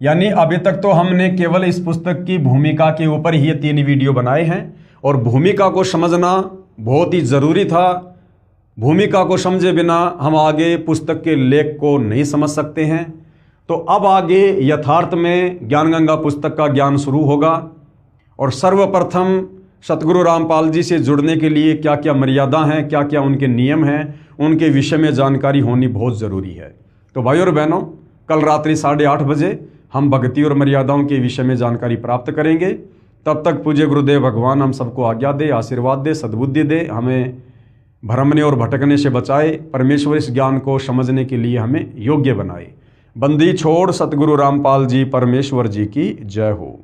A: यानी अभी तक तो हमने केवल इस पुस्तक की भूमिका के ऊपर ही ये 3 वीडियो बनाए हैं और भूमिका को समझना बहुत ही ज़रूरी था। भूमिका को समझे बिना हम आगे पुस्तक के लेख को नहीं समझ सकते हैं। तो अब आगे यथार्थ में ज्ञानगंगा पुस्तक का ज्ञान शुरू होगा और सर्वप्रथम सतगुरु रामपाल जी से जुड़ने के लिए क्या क्या मर्यादा हैं, क्या क्या उनके नियम हैं, उनके विषय में जानकारी होनी बहुत ज़रूरी है। तो भाई और बहनों, कल रात्रि 8:30 बजे हम भक्ति और मर्यादाओं के विषय में जानकारी प्राप्त करेंगे। तब तक पूज्य गुरुदेव भगवान हम सबको आज्ञा दे, आशीर्वाद दे, सद्बुद्धि दे, हमें भ्रमने और भटकने से बचाए, परमेश्वर इस ज्ञान को समझने के लिए हमें योग्य बनाए। बंदी छोड़ सतगुरु रामपाल जी परमेश्वर जी की जय हो।